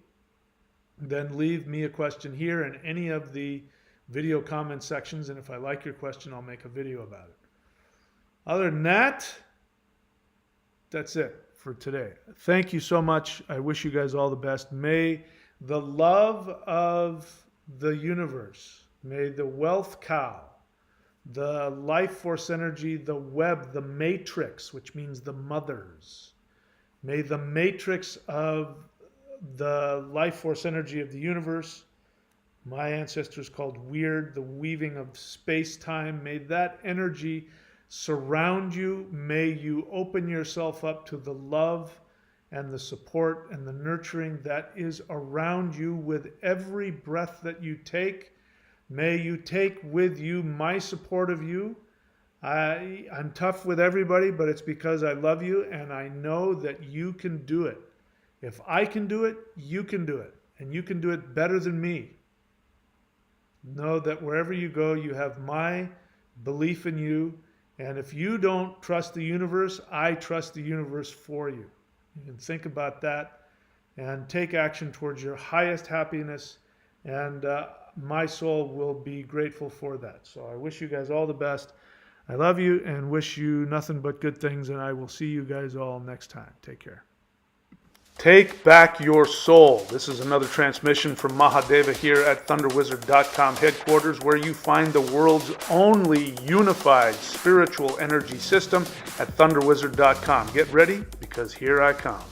[SPEAKER 1] then leave me a question here in any of the video comment sections, and if I like your question, I'll make a video about it. Other than that, that's it for today. Thank you so much. I wish you guys all the best. May the love of the universe, may the wealth cow, the life force energy, the web, the matrix, which means the mothers, may the matrix of the life force energy of the universe, my ancestors called weird, the weaving of space-time, may that energy surround you. May you open yourself up to the love and the support and the nurturing that is around you with every breath that you take. May you take with you my support of you. I'm tough with everybody, but it's because I love you and I know that you can do it. If I can do it, you can do it. And you can do it better than me. Know that wherever you go, you have my belief in you. And if you don't trust the universe, I trust the universe for you. You can think about that and take action towards your highest happiness. And my soul will be grateful for that. So I wish you guys all the best. I love you and wish you nothing but good things. And I will see you guys all next time. Take care. Take back your soul. This is another transmission from Mahadeva here at ThunderWizard.com headquarters, where you find the world's only unified spiritual energy system at ThunderWizard.com. Get ready, because here I come.